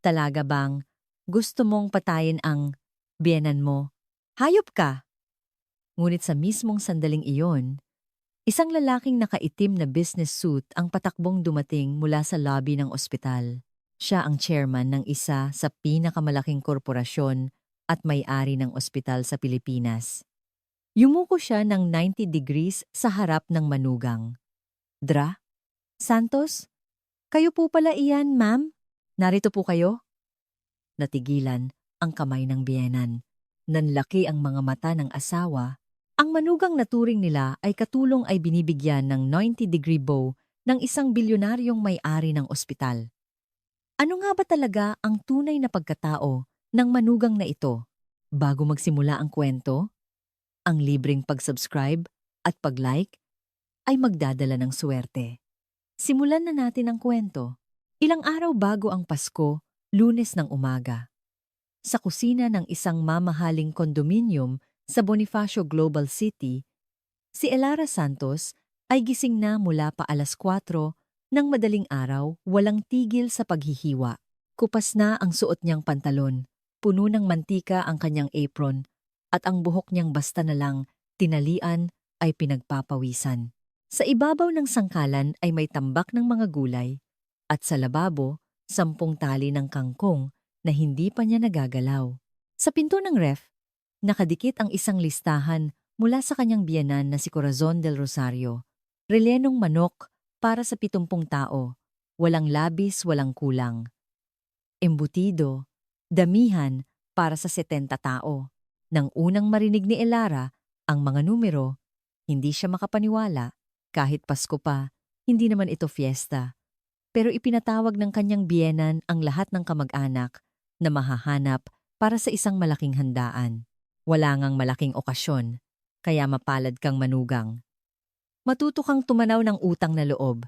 Talaga bang gusto mong patayin ang biyenan mo? Hayop ka! Ngunit sa mismong sandaling iyon, isang lalaking nakaitim na business suit ang patakbong dumating mula sa lobby ng ospital. Siya ang chairman ng isa sa pinakamalaking korporasyon at may-ari ng ospital sa Pilipinas. Yumuko siya ng 90 degrees sa harap ng manugang. Dra? Santos? Kayo po pala iyan, ma'am? Narito po kayo? Natigilan ang kamay ng biyenan. Nanlaki ang mga mata ng asawa. Ang manugang na turing nila ay katulong ay binibigyan ng 90-degree bow ng isang bilyonaryong may-ari ng ospital. Ano nga ba talaga ang tunay na pagkatao ng manugang na ito? Bago magsimula ang kwento, ang libreng pag-subscribe at pag-like ay magdadala ng swerte. Simulan na natin ang kwento. Ilang araw bago ang Pasko, Lunes ng umaga. Sa kusina ng isang mamahaling kondominium sa Bonifacio Global City, si Elara Santos ay gising na mula pa alas 4 ng madaling araw, walang tigil sa paghihiwa. Kupas na ang suot niyang pantalon, puno ng mantika ang kanyang apron, at ang buhok niyang basta na lang tinalian ay pinagpapawisan. Sa ibabaw ng sangkalan ay may tambak ng mga gulay, at sa lababo, 10 tali ng kangkong na hindi pa niya nagagalaw. Sa pinto ng ref, nakadikit ang isang listahan mula sa kanyang biyenan na si Corazon del Rosario. Rellenong manok para sa 70 tao, walang labis, walang kulang. Embutido, damihan para sa 70 tao. Nang unang marinig ni Elara ang mga numero, hindi siya makapaniwala. Kahit Pasko pa, hindi naman ito fiesta. Pero ipinatawag ng kanyang biyenan ang lahat ng kamag-anak na mahahanap para sa isang malaking handaan. Wala ngang malaking okasyon, kaya mapalad kang manugang. Matuto kang tumanaw ng utang na loob.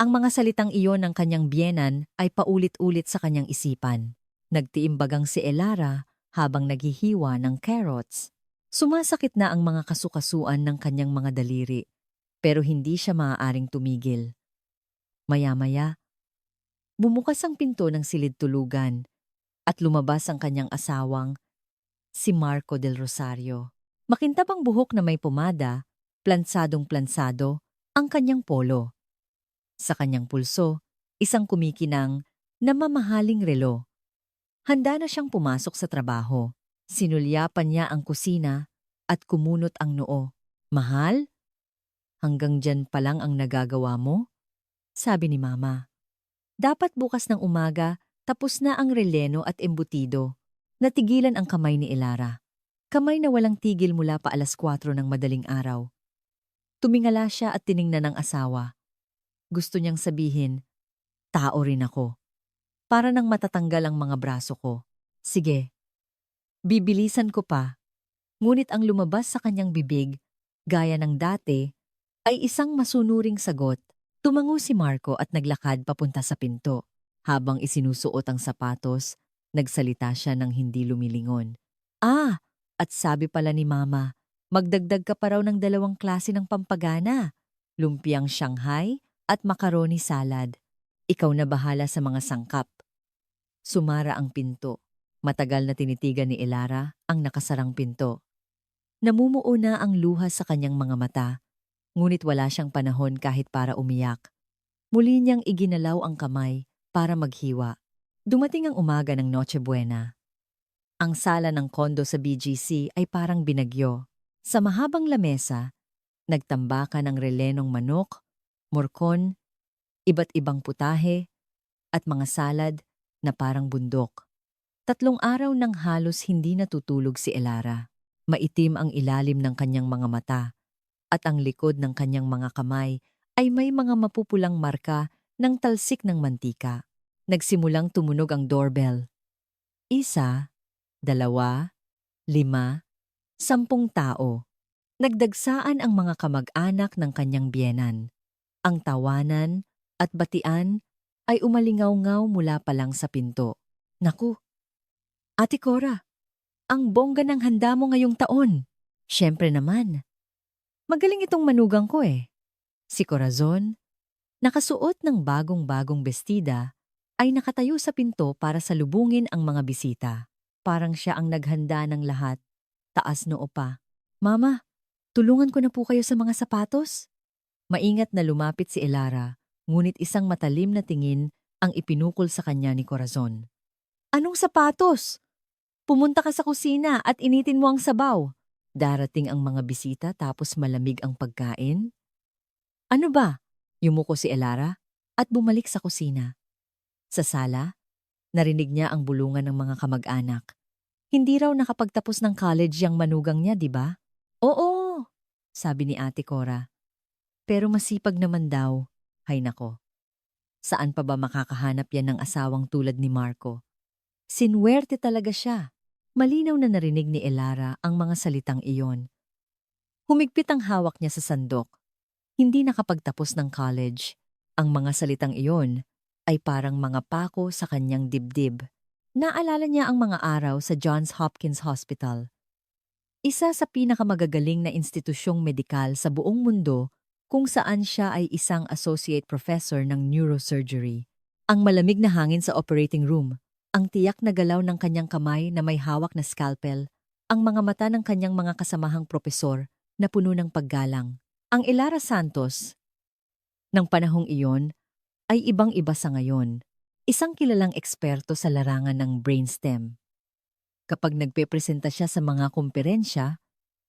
Ang mga salitang iyon ng kanyang biyenan ay paulit-ulit sa kanyang isipan. Nagtiimbagang si Elara habang naghihiwa ng carrots. Sumasakit na ang mga kasukasuan ng kanyang mga daliri, pero hindi siya maaaring tumigil. Maya-maya, bumukas ang pinto ng silid-tulugan at lumabas ang kanyang asawang, si Marco del Rosario. Makintab ang buhok na may pomada, plansadong-plansado ang kanyang polo. Sa kanyang pulso, isang kumikinang na mamahaling relo. Handa na siyang pumasok sa trabaho. Sinulyapan niya ang kusina at kumunot ang noo. Mahal? Hanggang dyan pa lang ang nagagawa mo? Sabi ni Mama. Dapat bukas ng umaga, tapos na ang releno at embutido. Natigilan ang kamay ni Elara. Kamay na walang tigil mula pa alas 4 ng madaling araw. Tumingala siya at tiningnan ng asawa. Gusto niyang sabihin, tao rin ako. Para nang matatanggal ang mga braso ko. Sige, bibilisan ko pa. Ngunit ang lumabas sa kanyang bibig, gaya ng dati, ay isang masunuring sagot. Tumango si Marco at naglakad papunta sa pinto. Habang isinusuot ang sapatos, nagsalita siya ng hindi lumilingon. Ah, at sabi pala ni Mama, magdagdag ka pa raw ng 2 klase ng pampagana. Lumpiang Shanghai at macaroni salad. Ikaw na bahala sa mga sangkap. Sumara ang pinto. Matagal na tinitigan ni Elara ang nakasarang pinto. Namumuo na ang luha sa kanyang mga mata. Ngunit wala siyang panahon kahit para umiyak. Muli niyang iginalaw ang kamay para maghiwa. Dumating ang umaga ng Noche Buena. Ang sala ng kondo sa BGC ay parang binagyo. Sa mahabang lamesa, nagtambakan ang relenong manok, morkon, iba't ibang putahe, at mga salad na parang bundok. 3 araw nang halos hindi natutulog si Elara. Maitim ang ilalim ng kanyang mga mata. At ang likod ng kanyang mga kamay ay may mga mapupulang marka ng talsik ng mantika. Nagsimulang tumunog ang doorbell. 1, 2, 5, 10 tao. Nagdagsaan ang mga kamag-anak ng kanyang biyenan. Ang tawanan at batian ay umalingaw-ngaw mula pa lang sa pinto. Naku, Ate Cora, ang bongga ng handa mo ngayong taon. Siyempre naman. Magaling itong manugang ko eh. Si Corazon, nakasuot ng bagong-bagong bestida ay nakatayo sa pinto para salubungin ang mga bisita. Parang siya ang naghanda ng lahat. Taas noo pa. Mama, tulungan ko na po kayo sa mga sapatos. Maingat na lumapit si Elara, ngunit isang matalim na tingin ang ipinukol sa kanya ni Corazon. Anong sapatos? Pumunta ka sa kusina at initin mo ang sabaw. Darating ang mga bisita tapos malamig ang pagkain? Ano ba? Yumuko si Elara at bumalik sa kusina. Sa sala, narinig niya ang bulungan ng mga kamag-anak. Hindi raw nakapagtapos ng college yang manugang niya, di ba? Oo, sabi ni Ate Cora. Pero masipag naman daw. Hay nako. Saan pa ba makakahanap yan ng asawang tulad ni Marco? Sinwerte talaga siya. Malinaw na narinig ni Elara ang mga salitang iyon. Humigpit ang hawak niya sa sandok. Hindi nakapagtapos ng college. Ang mga salitang iyon ay parang mga pako sa kanyang dibdib. Naalala niya ang mga araw sa Johns Hopkins Hospital. Isa sa pinakamagagaling na institusyong medikal sa buong mundo kung saan siya ay isang associate professor ng neurosurgery. Ang malamig na hangin sa operating room, ang tiyak na galaw ng kanyang kamay na may hawak na scalpel, ang mga mata ng kanyang mga kasamahang propesor na puno ng paggalang. Ang Elara Santos ng panahong iyon ay ibang-iba sa ngayon. Isang kilalang eksperto sa larangan ng brainstem. Kapag nagpepresenta siya sa mga komperensya,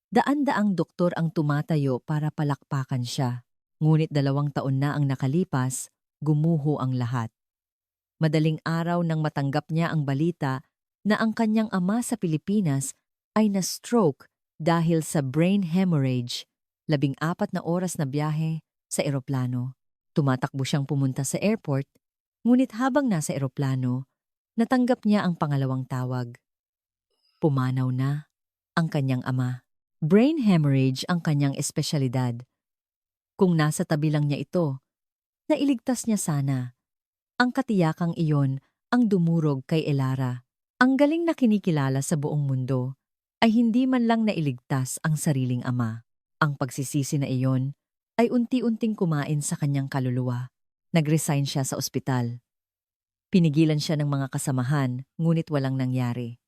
daan-daang doktor ang tumatayo para palakpakan siya. Ngunit 2 taon na ang nakalipas, gumuho ang lahat. Madaling araw nang matanggap niya ang balita na ang kanyang ama sa Pilipinas ay na-stroke dahil sa brain hemorrhage. 14 na oras na biyahe sa eroplano. Tumatakbo siyang pumunta sa airport, ngunit habang nasa eroplano, natanggap niya ang pangalawang tawag. Pumanaw na ang kanyang ama. Brain hemorrhage ang kanyang espesyalidad. Kung nasa tabi lang niya ito, nailigtas niya sana. Ang katiyakang iyon ang dumurog kay Elara. Ang galing na kinikilala sa buong mundo ay hindi man lang nailigtas ang sariling ama. Ang pagsisisi na iyon ay unti-unting kumain sa kanyang kaluluwa. Nag-resign siya sa ospital. Pinigilan siya ng mga kasamahan, ngunit walang nangyari.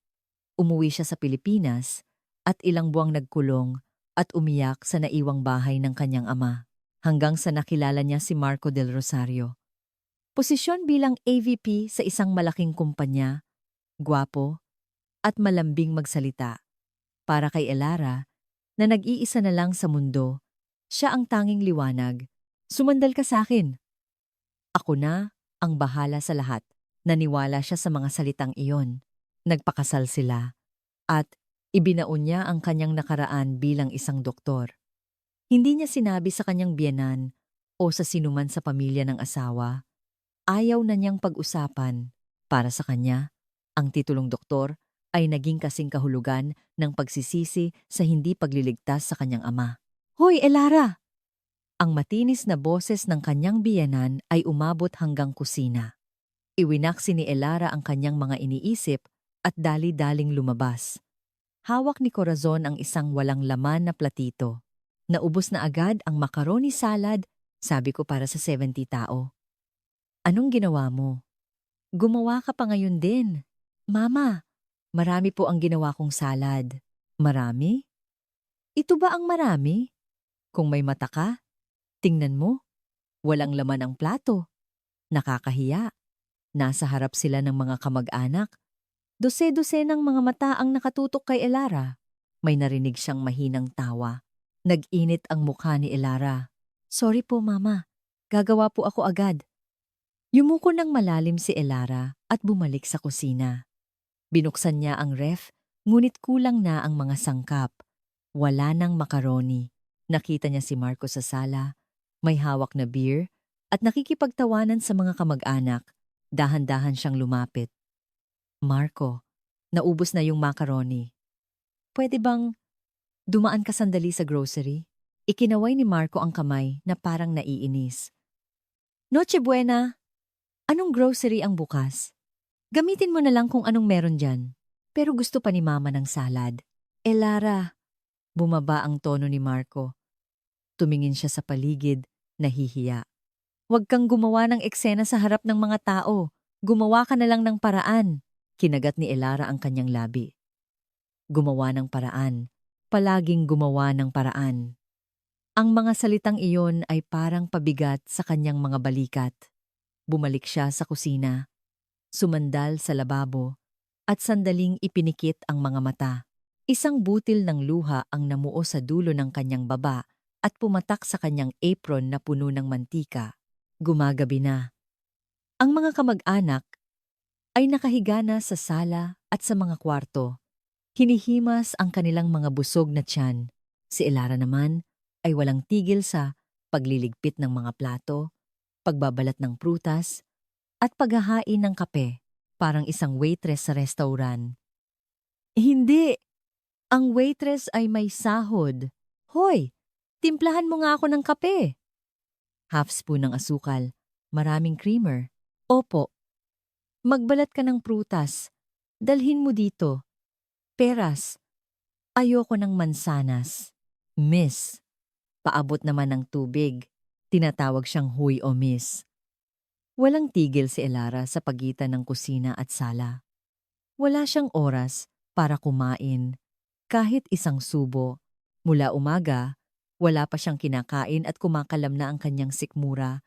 Umuwi siya sa Pilipinas at ilang buwang nagkulong at umiyak sa naiwang bahay ng kanyang ama, hanggang sa nakilala niya si Marco del Rosario. Posisyon bilang AVP sa isang malaking kumpanya, gwapo, at malambing magsalita. Para kay Elara, na nag-iisa na lang sa mundo, siya ang tanging liwanag. Sumandal ka sa akin. Ako na ang bahala sa lahat. Naniwala siya sa mga salitang iyon. Nagpakasal sila at ibinaon niya ang kanyang nakaraan bilang isang doktor. Hindi niya sinabi sa kanyang biyenan o sa sinuman sa pamilya ng asawa. Ayaw na niyang pag-usapan. Para sa kanya, ang titulong doktor ay naging kasing kahulugan ng pagsisisi sa hindi pagliligtas sa kanyang ama. Hoy, Elara! Ang matinis na boses ng kanyang biyenan ay umabot hanggang kusina. Iwinaksi ni Elara ang kanyang mga iniisip at dali-daling lumabas. Hawak ni Corazon ang isang walang laman na platito. Naubos na agad ang macaroni salad, sabi ko para sa 70 tao. Anong ginawa mo? Gumawa ka pa ngayon din. Mama, marami po ang ginawa kong salad. Marami? Ito ba ang marami? Kung may mata ka, tingnan mo. Walang laman ang plato. Nakakahiya. Nasa harap sila ng mga kamag-anak. Dose-dose ng mga mata ang nakatutok kay Elara. May narinig siyang mahinang tawa. Nag-init ang mukha ni Elara. Sorry po, Mama. Gagawa po ako agad. Yumuko ng malalim si Elara at bumalik sa kusina. Binuksan niya ang ref, ngunit kulang na ang mga sangkap. Wala nang macaroni. Nakita niya si Marco sa sala, may hawak na beer, at nakikipagtawanan sa mga kamag-anak. Dahan-dahan siyang lumapit. Marco, naubos na yung macaroni. Pwede bang dumaan ka sandali sa grocery? Ikinaway ni Marco ang kamay na parang naiinis. Noche buena! Anong grocery ang bukas? Gamitin mo na lang kung anong meron dyan. Pero gusto pa ni Mama ng salad. Elara, bumaba ang tono ni Marco. Tumingin siya sa paligid, nahihiya. Huwag kang gumawa ng eksena sa harap ng mga tao. Gumawa ka na lang ng paraan. Kinagat ni Elara ang kanyang labi. Gumawa ng paraan. Palaging gumawa ng paraan. Ang mga salitang iyon ay parang pabigat sa kanyang mga balikat. Bumalik siya sa kusina, sumandal sa lababo, at sandaling ipinikit ang mga mata. Isang butil ng luha ang namuo sa dulo ng kanyang baba at pumatak sa kanyang apron na puno ng mantika. Gumagabi na. Ang mga kamag-anak ay nakahiga na sa sala at sa mga kwarto. Hinihimas ang kanilang mga busog na tiyan. Si Elara naman ay walang tigil sa pagliligpit ng mga plato, pagbabalat ng prutas, at paghahain ng kape, parang isang waitress sa restaurant. Hindi! Ang waitress ay may sahod. Hoy! Timplahan mo nga ako ng kape! Half spoon ng asukal, maraming creamer. Opo. Magbalat ka ng prutas. Dalhin mo dito. Peras. Ayoko ng mansanas. Miss. Paabot naman ng tubig. Tinatawag siyang huy o miss. Walang tigil si Elara sa pagitan ng kusina at sala. Wala siyang oras para kumain. Kahit isang subo. Mula umaga, wala pa siyang kinakain at kumakalam na ang kanyang sikmura.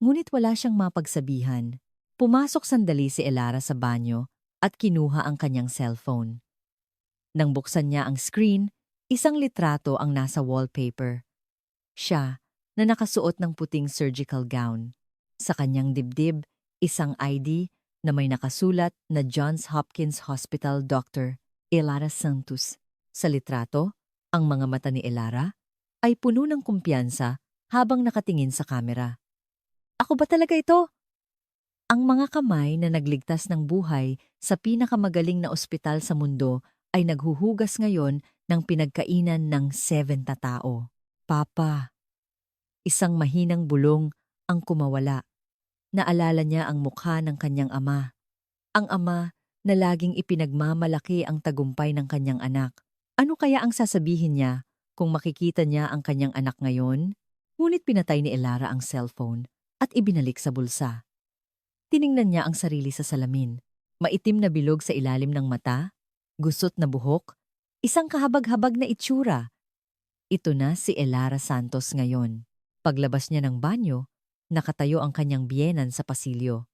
Ngunit wala siyang mapagsabihan. Pumasok sandali si Elara sa banyo at kinuha ang kanyang cellphone. Nang buksan niya ang screen, isang litrato ang nasa wallpaper. Siya na nakasuot ng puting surgical gown. Sa kanyang dibdib, isang ID na may nakasulat na Johns Hopkins Hospital Dr. Elara Santos. Sa litrato, ang mga mata ni Elara ay puno ng kumpiyansa habang nakatingin sa kamera. Ako ba talaga ito? Ang mga kamay na nagligtas ng buhay sa pinakamagaling na ospital sa mundo ay naghuhugas ngayon ng pinagkainan ng 70 tao. Papa, isang mahinang bulong ang kumawala. Naalala niya ang mukha ng kanyang ama. Ang ama na laging ipinagmamalaki ang tagumpay ng kanyang anak. Ano kaya ang sasabihin niya kung makikita niya ang kanyang anak ngayon? Ngunit pinatay ni Elara ang cellphone at ibinalik sa bulsa. Tiningnan niya ang sarili sa salamin. Maitim na bilog sa ilalim ng mata, gusot na buhok, isang kahabag-habag na itsura. Ito na si Elara Santos ngayon. Paglabas niya ng banyo, nakatayo ang kanyang biyenan sa pasilyo.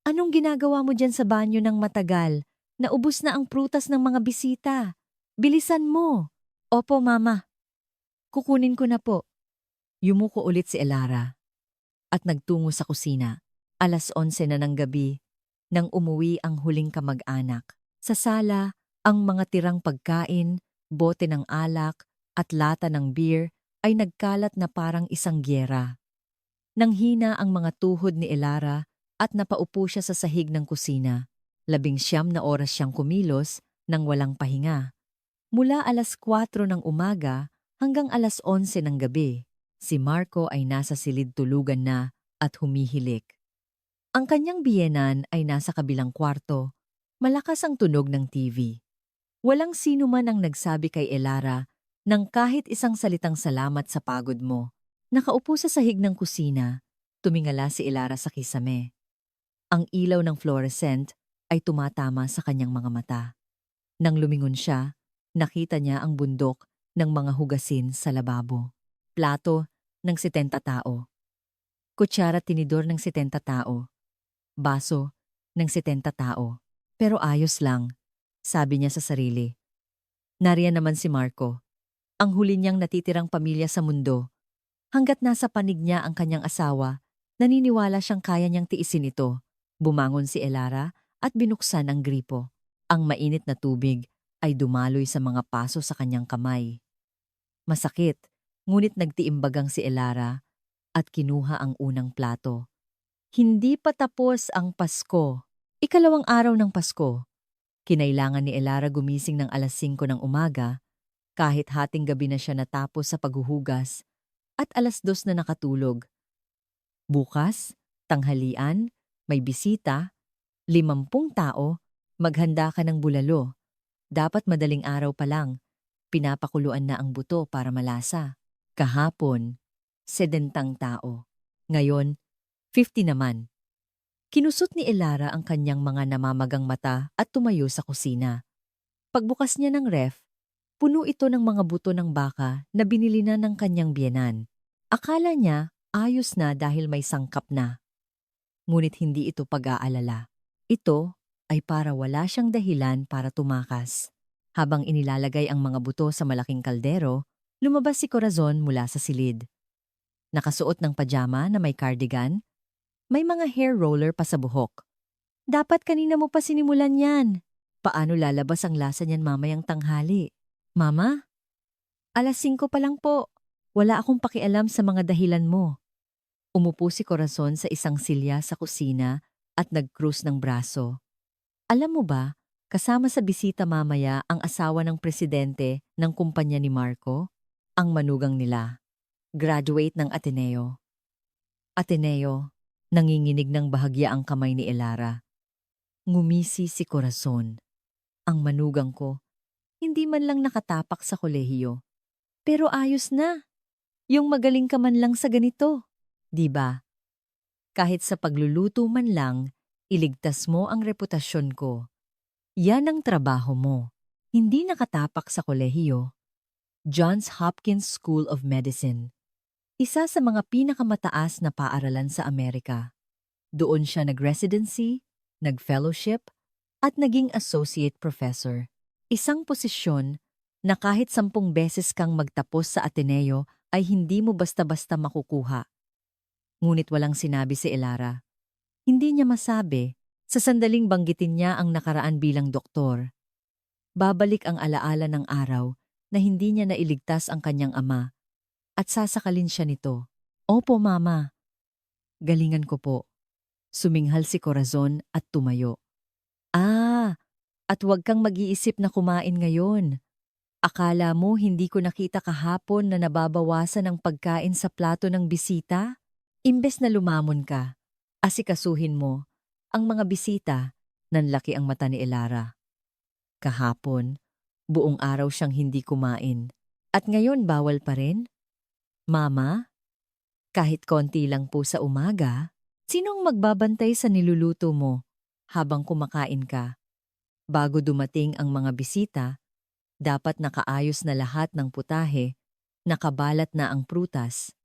Anong ginagawa mo dyan sa banyo ng matagal? Naubos na ang prutas ng mga bisita. Bilisan mo. Opo, mama. Kukunin ko na po. Yumuko ulit si Elara at nagtungo sa kusina. 11:00 na ng gabi nang umuwi ang huling kamag-anak. Sa sala, ang mga tirang pagkain, bote ng alak at lata ng beer ay nagkalat na parang isang gyera. Nanghina ang mga tuhod ni Elara at napaupo siya sa sahig ng kusina. 19 na oras siyang kumilos nang walang pahinga. Mula 4:00 ng umaga hanggang 11:00 ng gabi, si Marco ay nasa silid tulugan na at humihilik. Ang kanyang biyenan ay nasa kabilang kwarto. Malakas ang tunog ng TV. Walang sino man ang nagsabi kay Elara ng kahit isang salitang salamat sa pagod mo. Nakaupo sa sahig ng kusina, tumingala si Elara sa kisame. Ang ilaw ng fluorescent ay tumatama sa kanyang mga mata. Nang lumingon siya, nakita niya ang bundok ng mga hugasin sa lababo. Plato ng 70 tao. Kutsara tinidor ng 70 tao. Baso ng 70 tao. Pero ayos lang, sabi niya sa sarili. Nariyan naman si Marco, ang huli niyang natitirang pamilya sa mundo. Hanggat nasa panig niya ang kanyang asawa, naniniwala siyang kaya niyang tiisin ito. Bumangon si Elara at binuksan ang gripo. Ang mainit na tubig ay dumaloy sa mga paso sa kanyang kamay. Masakit, ngunit nagtiimbagang si Elara at kinuha ang unang plato. Hindi pa tapos ang Pasko. Ikalawang araw ng Pasko. Kinailangan ni Elara gumising ng 5:00 ng umaga, kahit hating gabi na siya natapos sa paghuhugas, at 2:00 na nakatulog. Bukas, tanghalian, may bisita, 50 tao, maghanda ka ng bulalo. Dapat madaling araw pa lang, pinapakuluan na ang buto para malasa. Kahapon, 70 tao. Ngayon, 50 naman. Kinusot ni Elara ang kanyang mga namamagang mata at tumayo sa kusina. Pagbukas niya ng ref, puno ito ng mga buto ng baka na binili na ng kanyang biyenan. Akala niya ayos na dahil may sangkap na. Ngunit hindi ito pag-aalala. Ito ay para wala siyang dahilan para tumakas. Habang inilalagay ang mga buto sa malaking kaldero, lumabas si Corazon mula sa silid. Nakasuot ng pajama na may cardigan, may mga hair roller pa sa buhok. Dapat kanina mo pa sinimulan yan. Paano lalabas ang lasa niyan mamayang tanghali? Mama? Alas 5 pa lang po. Wala akong pakialam sa mga dahilan mo. Umupo si Corazon sa isang silya sa kusina at nag-krus ng braso. Alam mo ba, kasama sa bisita mamaya ang asawa ng presidente ng kumpanya ni Marco, ang manugang nila. Graduate ng Ateneo. Ateneo, nanginginig ng bahagya ang kamay ni Elara. Ngumisi si Corazon. Ang manugang ko, hindi man lang nakatapak sa kolehiyo. Pero ayos na. Yung magaling ka man lang sa ganito. Di ba? Kahit sa pagluluto man lang, iligtas mo ang reputasyon ko. Yan ang trabaho mo. Hindi nakatapak sa kolehiyo. Johns Hopkins School of Medicine. Isa sa mga pinakamataas na paaralan sa Amerika. Doon siya nag-residency, nag-fellowship, at naging associate professor. Isang posisyon na kahit 10 beses kang magtapos sa Ateneo ay hindi mo basta-basta makukuha. Ngunit walang sinabi si Elara. Hindi niya masabi, sa sandaling banggitin niya ang nakaraan bilang doktor. Babalik ang alaala ng araw na hindi niya nailigtas ang kanyang ama at sasakalin siya nito. Opo, mama. Galingan ko po. Suminghal si Corazon at tumayo. At huwag kang mag-iisip na kumain ngayon. Akala mo hindi ko nakita kahapon na nababawasan ang pagkain sa plato ng bisita? Imbes na lumamon ka, asikasuhin mo ang mga bisita, nanlaki ang mata ni Elara. Kahapon, buong araw siyang hindi kumain. At ngayon bawal pa rin? Mama, kahit konti lang po sa umaga, sinong magbabantay sa niluluto mo habang kumakain ka? Bago dumating ang mga bisita, dapat nakaayos na lahat ng putahe, nakabalat na ang prutas.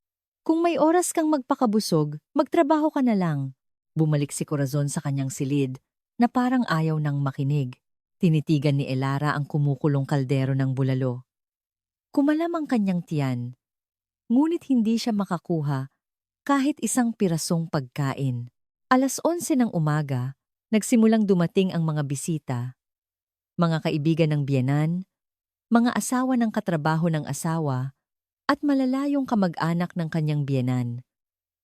Kung may oras kang magpakabusog, magtrabaho ka na lang. Bumalik si Corazon sa kanyang silid na parang ayaw nang makinig. Tinitigan ni Elara ang kumukulong kaldero ng bulalo. Kumalam ang kanyang tiyan, ngunit hindi siya makakuha kahit isang pirasong pagkain. Alas 11 ng umaga, nagsimulang dumating ang mga bisita. Mga kaibigan ng biyenan, mga asawa ng katrabaho ng asawa, at malalayong kamag-anak ng kanyang biyenan.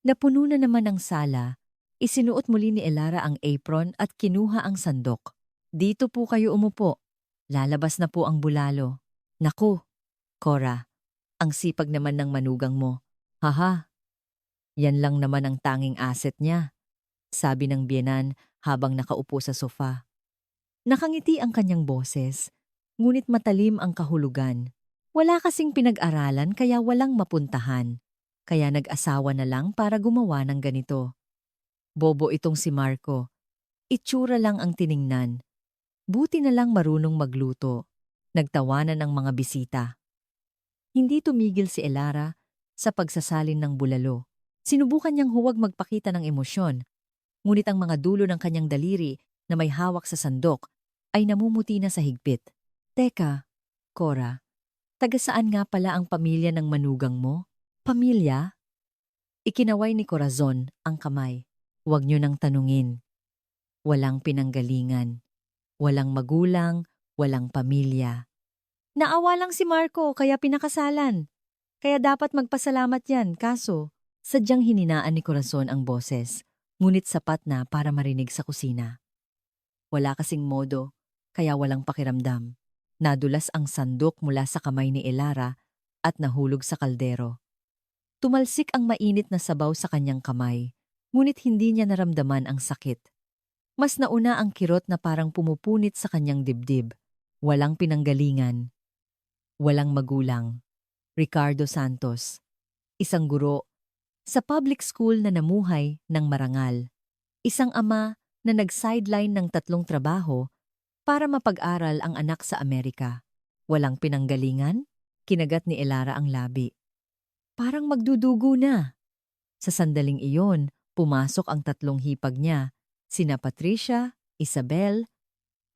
Napuno na naman ang sala, isinuot muli ni Elara ang apron at kinuha ang sandok. Dito po kayo umupo. Lalabas na po ang bulalo. Naku, Cora, ang sipag naman ng manugang mo. Haha, yan lang naman ang tanging asset niya, sabi ng biyenan habang nakaupo sa sofa. Nakangiti ang kanyang boses, ngunit matalim ang kahulugan. Wala kasing pinag-aralan kaya walang mapuntahan. Kaya nag-asawa na lang para gumawa ng ganito. Bobo itong si Marco. Itsura lang ang tiningnan. Buti na lang marunong magluto. Nagtawanan ang mga bisita. Hindi tumigil si Elara sa pagsasalin ng bulalo. Sinubukan niyang huwag magpakita ng emosyon. Ngunit ang mga dulo ng kanyang daliri na may hawak sa sandok ay namumuti na sa higpit. Teka, Cora, taga saan nga pala ang pamilya ng manugang mo? Pamilya? Ikinaway ni Corazon ang kamay. Huwag niyo nang tanungin. Walang pinanggalingan. Walang magulang, walang pamilya. Naawa lang si Marco kaya pinakasalan. Kaya dapat magpasalamat yan, kaso sadyang hininaan ni Corazon ang boses, ngunit sapat na para marinig sa kusina. Wala kasing modo, kaya walang pakiramdam. Nadulas ang sandok mula sa kamay ni Elara at nahulog sa kaldero. Tumalsik ang mainit na sabaw sa kanyang kamay, ngunit hindi niya naramdaman ang sakit. Mas nauna ang kirot na parang pumupunit sa kanyang dibdib. Walang pinanggalingan. Walang magulang. Ricardo Santos. Isang guro sa public school na namuhay ng marangal. Isang ama na nag-sideline ng 3 trabaho para mapag-aral ang anak sa Amerika. Walang pinanggalingan, kinagat ni Elara ang labi. Parang magdudugo na. Sa sandaling iyon, pumasok ang 3 hipag niya, sina Patricia, Isabel,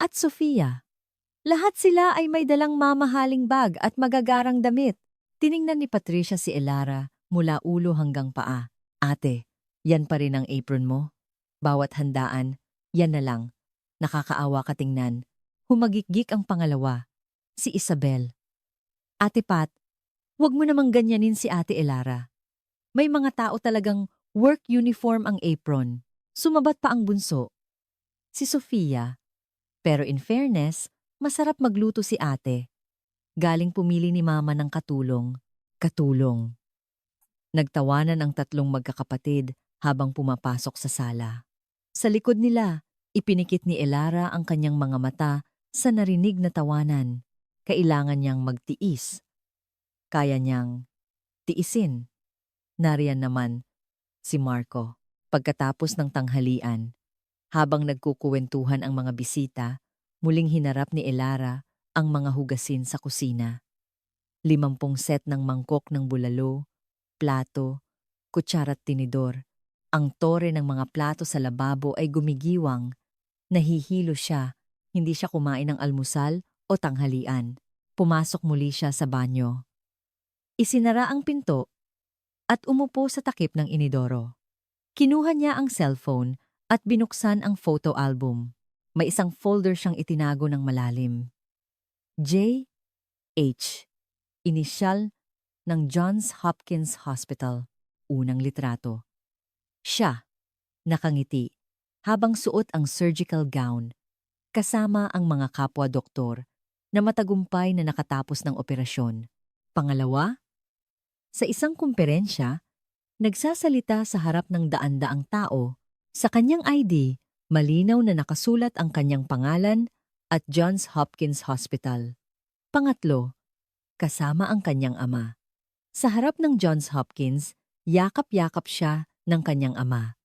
at Sofia. Lahat sila ay may dalang mamahaling bag at magagarang damit. Tiningnan ni Patricia si Elara mula ulo hanggang paa. Ate, yan pa rin ang apron mo? Bawat handaan, yan na lang. Nakakaawa ka tingnan. Humagikgik ang pangalawa, si Isabel. Ate Pat, huwag mo namang ganyanin si Ate Elara. May mga tao talagang work uniform ang apron. Sumabat pa ang bunso. Si Sofia. Pero in fairness, masarap magluto si ate. Galing pumili ni mama ng katulong. Katulong. Nagtawanan ang 3 magkakapatid habang pumapasok sa sala. Sa likod nila, ipinikit ni Elara ang kanyang mga mata sa narinig na tawanan. Kailangan niyang magtiis. Kaya niyang tiisin. Nariyan naman si Marco. Pagkatapos ng tanghalian, habang nagkukuwentuhan ang mga bisita, muling hinarap ni Elara ang mga hugasin sa kusina. 50 set ng mangkok ng bulalo, plato, kutsara't tinidor. Ang tore ng mga plato sa lababo ay gumigiwang. Nahihilo siya, hindi siya kumain ng almusal o tanghalian. Pumasok muli siya sa banyo. Isinara ang pinto at umupo sa takip ng inidoro. Kinuha niya ang cellphone at binuksan ang photo album. May isang folder siyang itinago ng malalim. J.H. Inisyal ng Johns Hopkins Hospital. Unang litrato. Siya, nakangiti, habang suot ang surgical gown, kasama ang mga kapwa-doktor na matagumpay na nakatapos ng operasyon. Pangalawa, sa isang kumperensya, nagsasalita sa harap ng daan-daang tao. Sa kanyang ID, malinaw na nakasulat ang kanyang pangalan at Johns Hopkins Hospital. Pangatlo, kasama ang kanyang ama. Sa harap ng Johns Hopkins, yakap-yakap siya ng kanyang ama.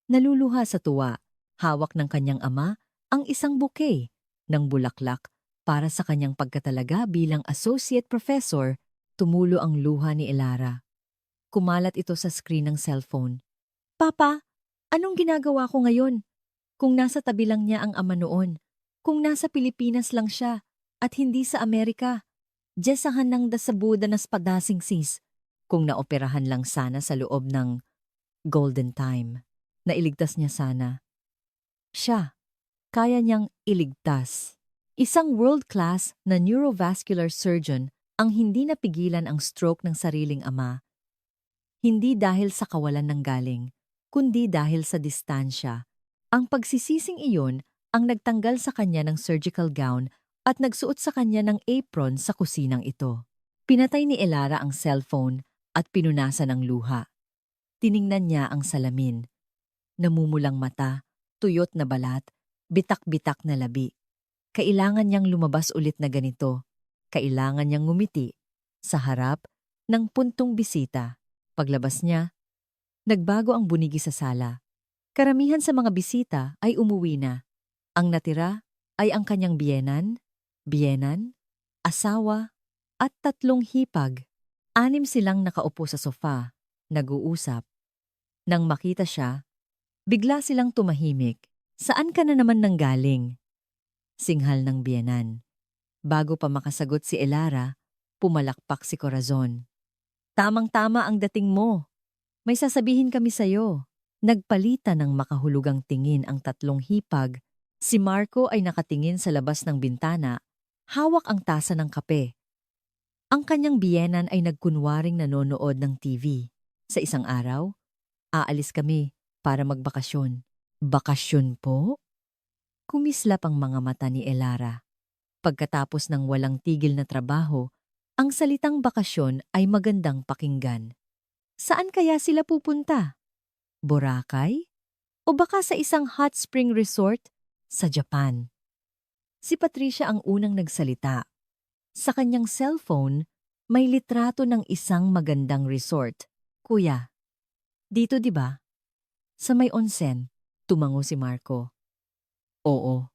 Naluluha sa tuwa, hawak ng kanyang ama ang isang bouquet ng bulaklak para sa kanyang pagkatalaga bilang associate professor. Tumulo ang luha ni Elara. Kumalat ito sa screen ng cellphone. Papa, anong ginagawa ko ngayon? Kung nasa tabi lang niya ang ama noon, kung nasa Pilipinas lang siya at hindi sa Amerika, Jesahan ng dasabuda na spadasing sis, kung naoperahan lang sana sa loob ng golden time, nailigtas niya sana. Siya, kaya niyang iligtas. Isang world-class na neurovascular surgeon ang hindi napigilan ang stroke ng sariling ama. Hindi dahil sa kawalan ng galing, kundi dahil sa distansya. Ang pagsisising iyon ang nagtanggal sa kanya ng surgical gown at nagsuot sa kanya ng apron sa kusinang ito. Pinatay ni Elara ang cellphone at pinunasan ng luha. Tiningnan niya ang salamin. Namumulang mata, tuyot na balat, bitak-bitak na labi. Kailangan niyang lumabas ulit na ganito. Kailangan niyang ngumiti sa harap ng puntong bisita. Paglabas niya, nagbago ang bunigi sa sala. Karamihan sa mga bisita ay umuwi na. Ang natira ay ang kanyang biyenan, asawa, at 3 hipag. 6 silang nakaupo sa sofa, nag-uusap. Nang makita siya, bigla silang tumahimik. Saan ka na naman nanggaling? Singhal ng biyenan. Bago pa makasagot si Elara, pumalakpak si Corazon. Tamang-tama ang dating mo. May sasabihin kami sa'yo. Nagpalitan ng makahulugang tingin ang 3 hipag. Si Marco ay nakatingin sa labas ng bintana, hawak ang tasa ng kape. Ang kanyang biyenan ay nagkunwaring nanonood ng TV. Sa isang araw, aalis kami para magbakasyon. Bakasyon po? Kumislap ang mga mata ni Elara. Pagkatapos ng walang tigil na trabaho, ang salitang bakasyon ay magandang pakinggan. Saan kaya sila pupunta? Boracay? O baka sa isang hot spring resort sa Japan? Si Patricia ang unang nagsalita. Sa kanyang cellphone, may litrato ng isang magandang resort. Kuya, dito 'di ba? Sa may onsen, Tumango si Marco. Oo,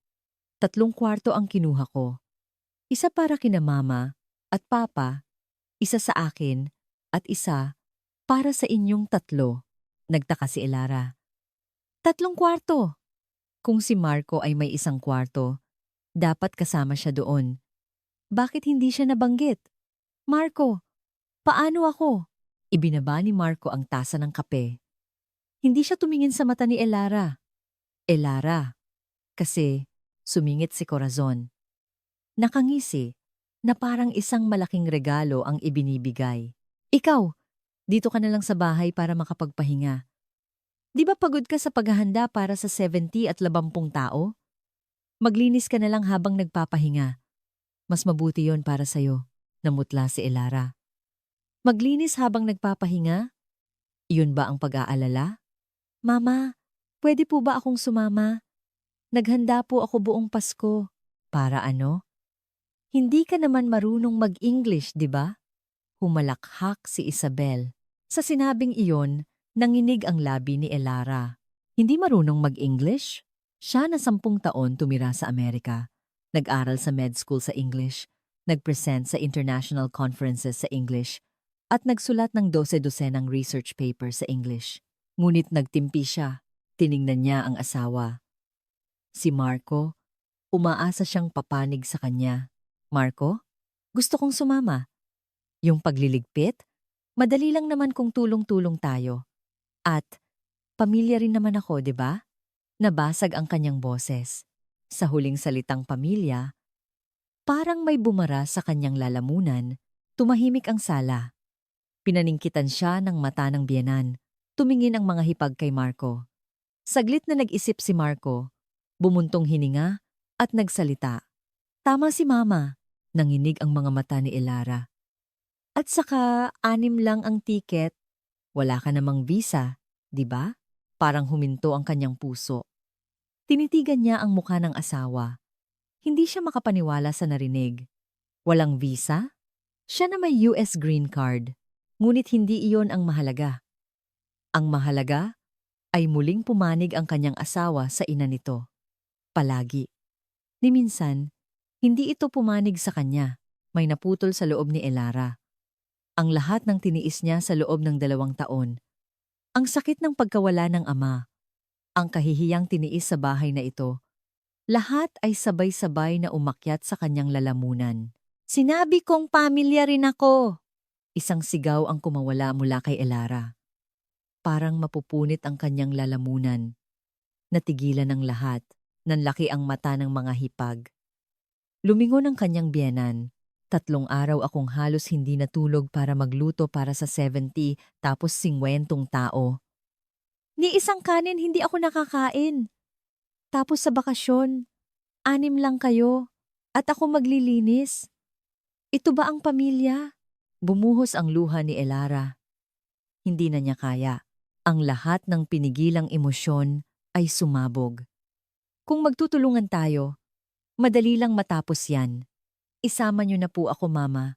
3 kwarto ang kinuha ko. Isa para kina mama at papa, isa sa akin, at isa para sa inyong 3. Nagtaka si Elara. 3 kwarto! Kung si Marco ay may 1 kwarto, dapat kasama siya doon. Bakit hindi siya nabanggit? Marco, paano ako? Ibinaba ni Marco ang tasa ng kape. Hindi siya tumingin sa mata ni Elara. Elara, kasi sumingit si Corazon. Nakangisi na parang isang malaking regalo ang ibinibigay. Ikaw, dito ka na lang sa bahay para makapagpahinga. Di ba pagod ka sa paghahanda para sa 70 at 80 tao? Maglinis ka na lang habang nagpapahinga. Mas mabuti yon para sa'yo, namutla si Elara. Maglinis habang nagpapahinga? Iyon ba ang pag-aalala? Mama, pwede po ba akong sumama? Naghanda po ako buong Pasko. Para ano? Hindi ka naman marunong mag-English, di ba? Humalakhak si Isabel. Sa sinabing iyon, nanginig ang labi ni Elara. Hindi marunong mag-English? Siya na 10 taon tumira sa Amerika. Nag-aral sa med school sa English, nag-present sa international conferences sa English, at nagsulat ng 12-dosenang research paper sa English. Ngunit nagtimpi siya. Tiningnan niya ang asawa. Si Marco, umaasa siyang papanig sa kanya. Marco, gusto kong sumama. Yung pagliligpit, madali lang naman kung tulong-tulong tayo. At pamilya rin naman ako, di ba? Nabasag ang kanyang boses. Sa huling salitang pamilya, parang may bumara sa kanyang lalamunan, tumahimik ang sala. Pinaningkitan siya ng mata ng biyenan. Tumingin ang mga hipag kay Marco. Saglit na nag-isip si Marco, bumuntong hininga at nagsalita. Tama si Mama, nanginig ang mga mata ni Elara. At saka 6 lang ang tiket. Wala ka namang visa, di ba? Parang huminto ang kanyang puso. Tinitigan niya ang mukha ng asawa. Hindi siya makapaniwala sa narinig. Walang visa? Siya na may US green card. Ngunit hindi iyon ang mahalaga. Ang mahalaga ay muling pumanig ang kanyang asawa sa ina nito. Palagi. Ni minsan, hindi ito pumanig sa kanya. May naputol sa loob ni Elara. Ang lahat ng tiniis niya sa loob ng 2 taon. Ang sakit ng pagkawala ng ama. Ang kahihiyang tiniis sa bahay na ito. Lahat ay sabay-sabay na umakyat sa kanyang lalamunan. Sinabi kong pamilya rin ako! Isang sigaw ang kumawala mula kay Elara. Parang mapupunit ang kanyang lalamunan. Natigilan ng lahat. Nanlaki ang mata ng mga hipag. Lumingon ang kanyang biyenan. 3 araw akong halos hindi natulog para magluto para sa 70 tapos 50 tao. Ni isang kanin hindi ako nakakain. Tapos sa bakasyon, 6 lang kayo at ako maglilinis. Ito ba ang pamilya? Bumuhos ang luha ni Elara. Hindi na niya kaya. Ang lahat ng pinigilang emosyon ay sumabog. Kung magtutulungan tayo, madali lang matapos yan. Isama niyo na po ako, Mama.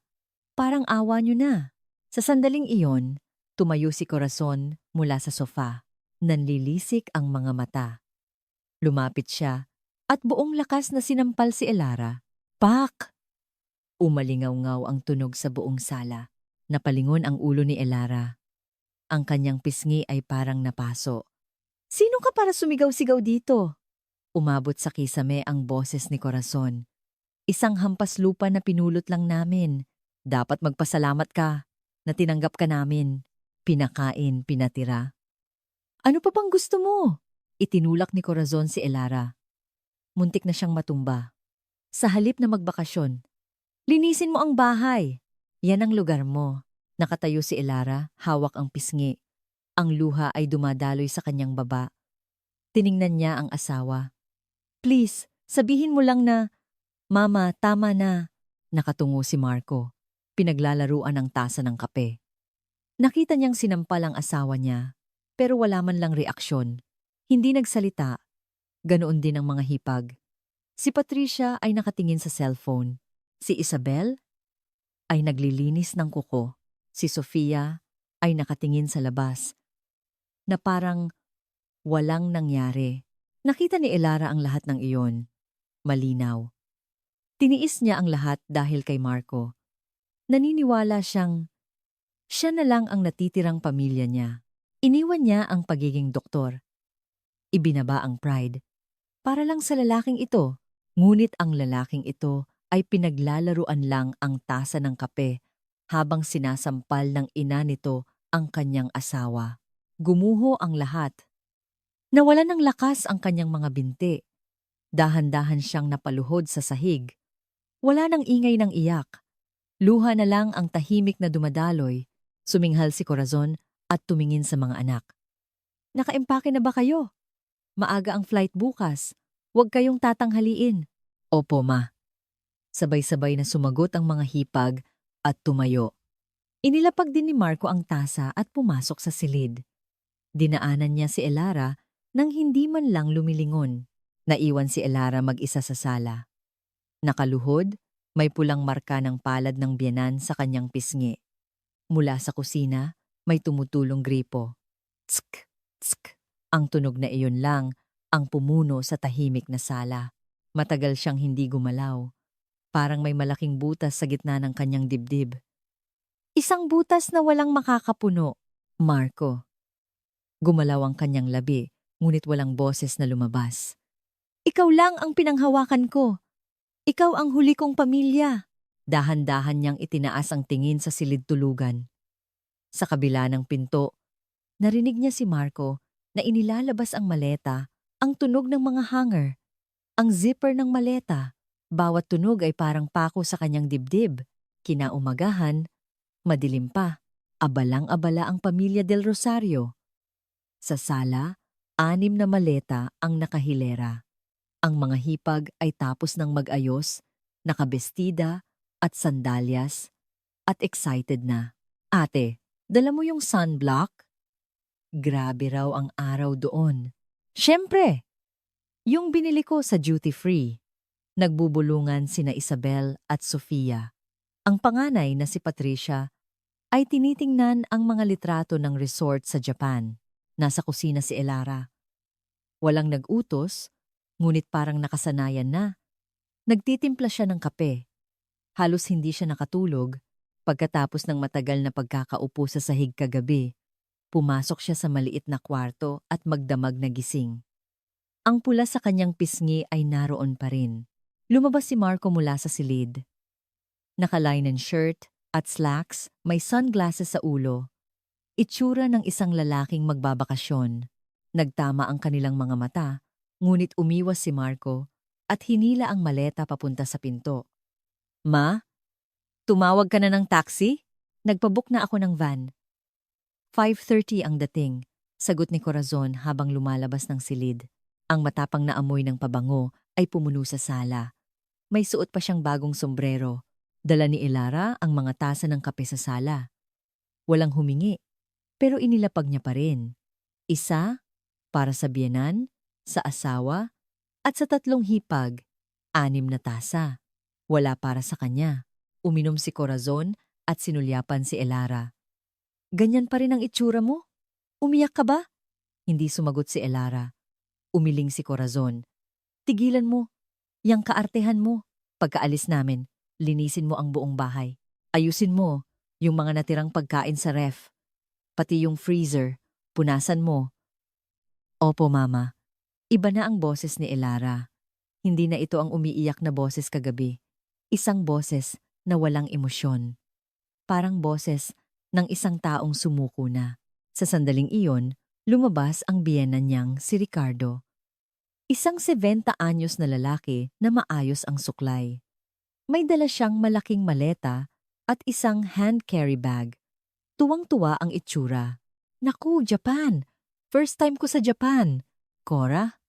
Parang awa niyo na. Sa sandaling iyon, tumayo si Corazon mula sa sofa. Nanlilisik ang mga mata. Lumapit siya at buong lakas na sinampal si Elara. Pak! Umalingaw-ngaw ang tunog sa buong sala. Napalingon ang ulo ni Elara. Ang kanyang pisngi ay parang napaso. Sino ka para sumigaw-sigaw dito? Umabot sa kisame ang boses ni Corazon. Isang hampas lupa na pinulot lang namin. Dapat magpasalamat ka na tinanggap ka namin. Pinakain, pinatira. Ano pa bang gusto mo? Itinulak ni Corazon si Elara. Muntik na siyang matumba. Sa halip na magbakasyon, linisin mo ang bahay. Yan ang lugar mo. Nakatayo si Elara, hawak ang pisngi. Ang luha ay dumadaloy sa kanyang baba. Tiningnan niya ang asawa. Please, sabihin mo lang na, Mama, tama na. Nakatungo si Marco. Pinaglalaruan ang tasa ng kape. Nakita niyang sinampal ang asawa niya, pero wala man lang reaksyon. Hindi nagsalita. Ganoon din ang mga hipag. Si Patricia ay nakatingin sa cellphone. Si Isabel ay naglilinis ng kuko. Si Sofia ay nakatingin sa labas. Na parang walang nangyari. Nakita ni Elara ang lahat ng iyon. Malinaw. Tiniis niya ang lahat dahil kay Marco. Naniniwala siyang siya na lang ang natitirang pamilya niya. Iniwan niya ang pagiging doktor. Ibinaba ang pride. Para lang sa lalaking ito. Ngunit ang lalaking ito ay pinaglalaruan lang ang tasa ng kape habang sinasampal ng ina nito ang kanyang asawa. Gumuho ang lahat. Nawalan ng lakas ang kanyang mga binti. Dahan-dahan siyang napaluhod sa sahig. Wala nang ingay ng iyak. Luha na lang ang tahimik na dumadaloy. Suminghal si Corazon at tumingin sa mga anak. Nakaimpake na ba kayo? Maaga ang flight bukas. Huwag kayong tatanghaliin. Opo, ma. Sabay-sabay na sumagot ang mga hipag at tumayo. Inilapag din ni Marco ang tasa at pumasok sa silid. Dinaanan niya si Elara nang hindi man lang lumilingon. Naiwan si Elara mag-isa sa sala. Nakaluhod, may pulang marka ng palad ng biyenan sa kanyang pisngi. Mula sa kusina, may tumutulong gripo. Tsk, tsk. Ang tunog na iyon lang ang pumuno sa tahimik na sala. Matagal siyang hindi gumalaw. Parang may malaking butas sa gitna ng kanyang dibdib. Isang butas na walang makakapuno. Marco. Gumalaw ang kanyang labi, ngunit walang boses na lumabas. Ikaw lang ang pinanghawakan ko. Ikaw ang huli kong pamilya. Dahan-dahan niyang itinaas ang tingin sa silid tulugan. Sa kabila ng pinto, narinig niya si Marco na inilalabas ang maleta, ang tunog ng mga hanger, ang zipper ng maleta. Bawat tunog ay parang pako sa kanyang dibdib. Kinaumagahan, madilim pa, abalang-abala ang pamilya Del Rosario. Sa sala, 6 na maleta ang nakahilera. Ang mga hipag ay tapos ng mag-ayos, nakabestida at sandalyas, at excited na. Ate, dala mo yung sunblock? Grabe raw ang araw doon. Siyempre! Yung binili ko sa duty-free. Nagbubulungan sina Isabel at Sofia. Ang panganay na si Patricia ay tinitingnan ang mga litrato ng resort sa Japan. Nasa kusina si Elara. Walang nag-utos, ngunit parang nakasanayan na. Nagtitimpla siya ng kape. Halos hindi siya nakatulog. Pagkatapos ng matagal na pagkakaupo sa sahig kagabi, pumasok siya sa maliit na kwarto at magdamag na gising. Ang pula sa kanyang pisngi ay naroon pa rin. Lumabas si Marco mula sa silid. Naka-linen shirt at slacks, may sunglasses sa ulo. Itsura ng isang lalaking magbabakasyon. Nagtama ang kanilang mga mata, ngunit umiwas si Marco at hinila ang maleta papunta sa pinto. Ma, tumawag ka na ng taxi? Nagpabook na ako ng van. 5:30 ang dating, sagot ni Corazon habang lumalabas ng silid. Ang matapang na amoy ng pabango ay pumuno sa sala. May suot pa siyang bagong sombrero. Dala ni Elara ang mga tasa ng kape sa sala. Walang humingi, pero inilapag niya pa rin. Isa, para sa biyenan, sa asawa, at sa 3 hipag. 6 na tasa. Wala para sa kanya. Uminom si Corazon at sinulyapan si Elara. Ganyan pa rin ang itsura mo? Umiyak ka ba? Hindi sumagot si Elara. Umiling si Corazon. Tigilan mo. Yang kaartehan mo. Pagkaalis namin, linisin mo ang buong bahay. Ayusin mo yung mga natirang pagkain sa ref. Pati yung freezer. Punasan mo. Opo, Mama. Iba na ang boses ni Elara. Hindi na ito ang umiiyak na boses kagabi. Isang boses na walang emosyon. Parang boses ng isang taong sumuko na. Sa sandaling iyon, lumabas ang biyenan niyang si Ricardo. Isang 70 anyos na lalaki na maayos ang suklay. May dala siyang malaking maleta at isang hand carry bag. Tuwang-tuwa ang itsura. Naku, Japan! First time ko sa Japan. Cora,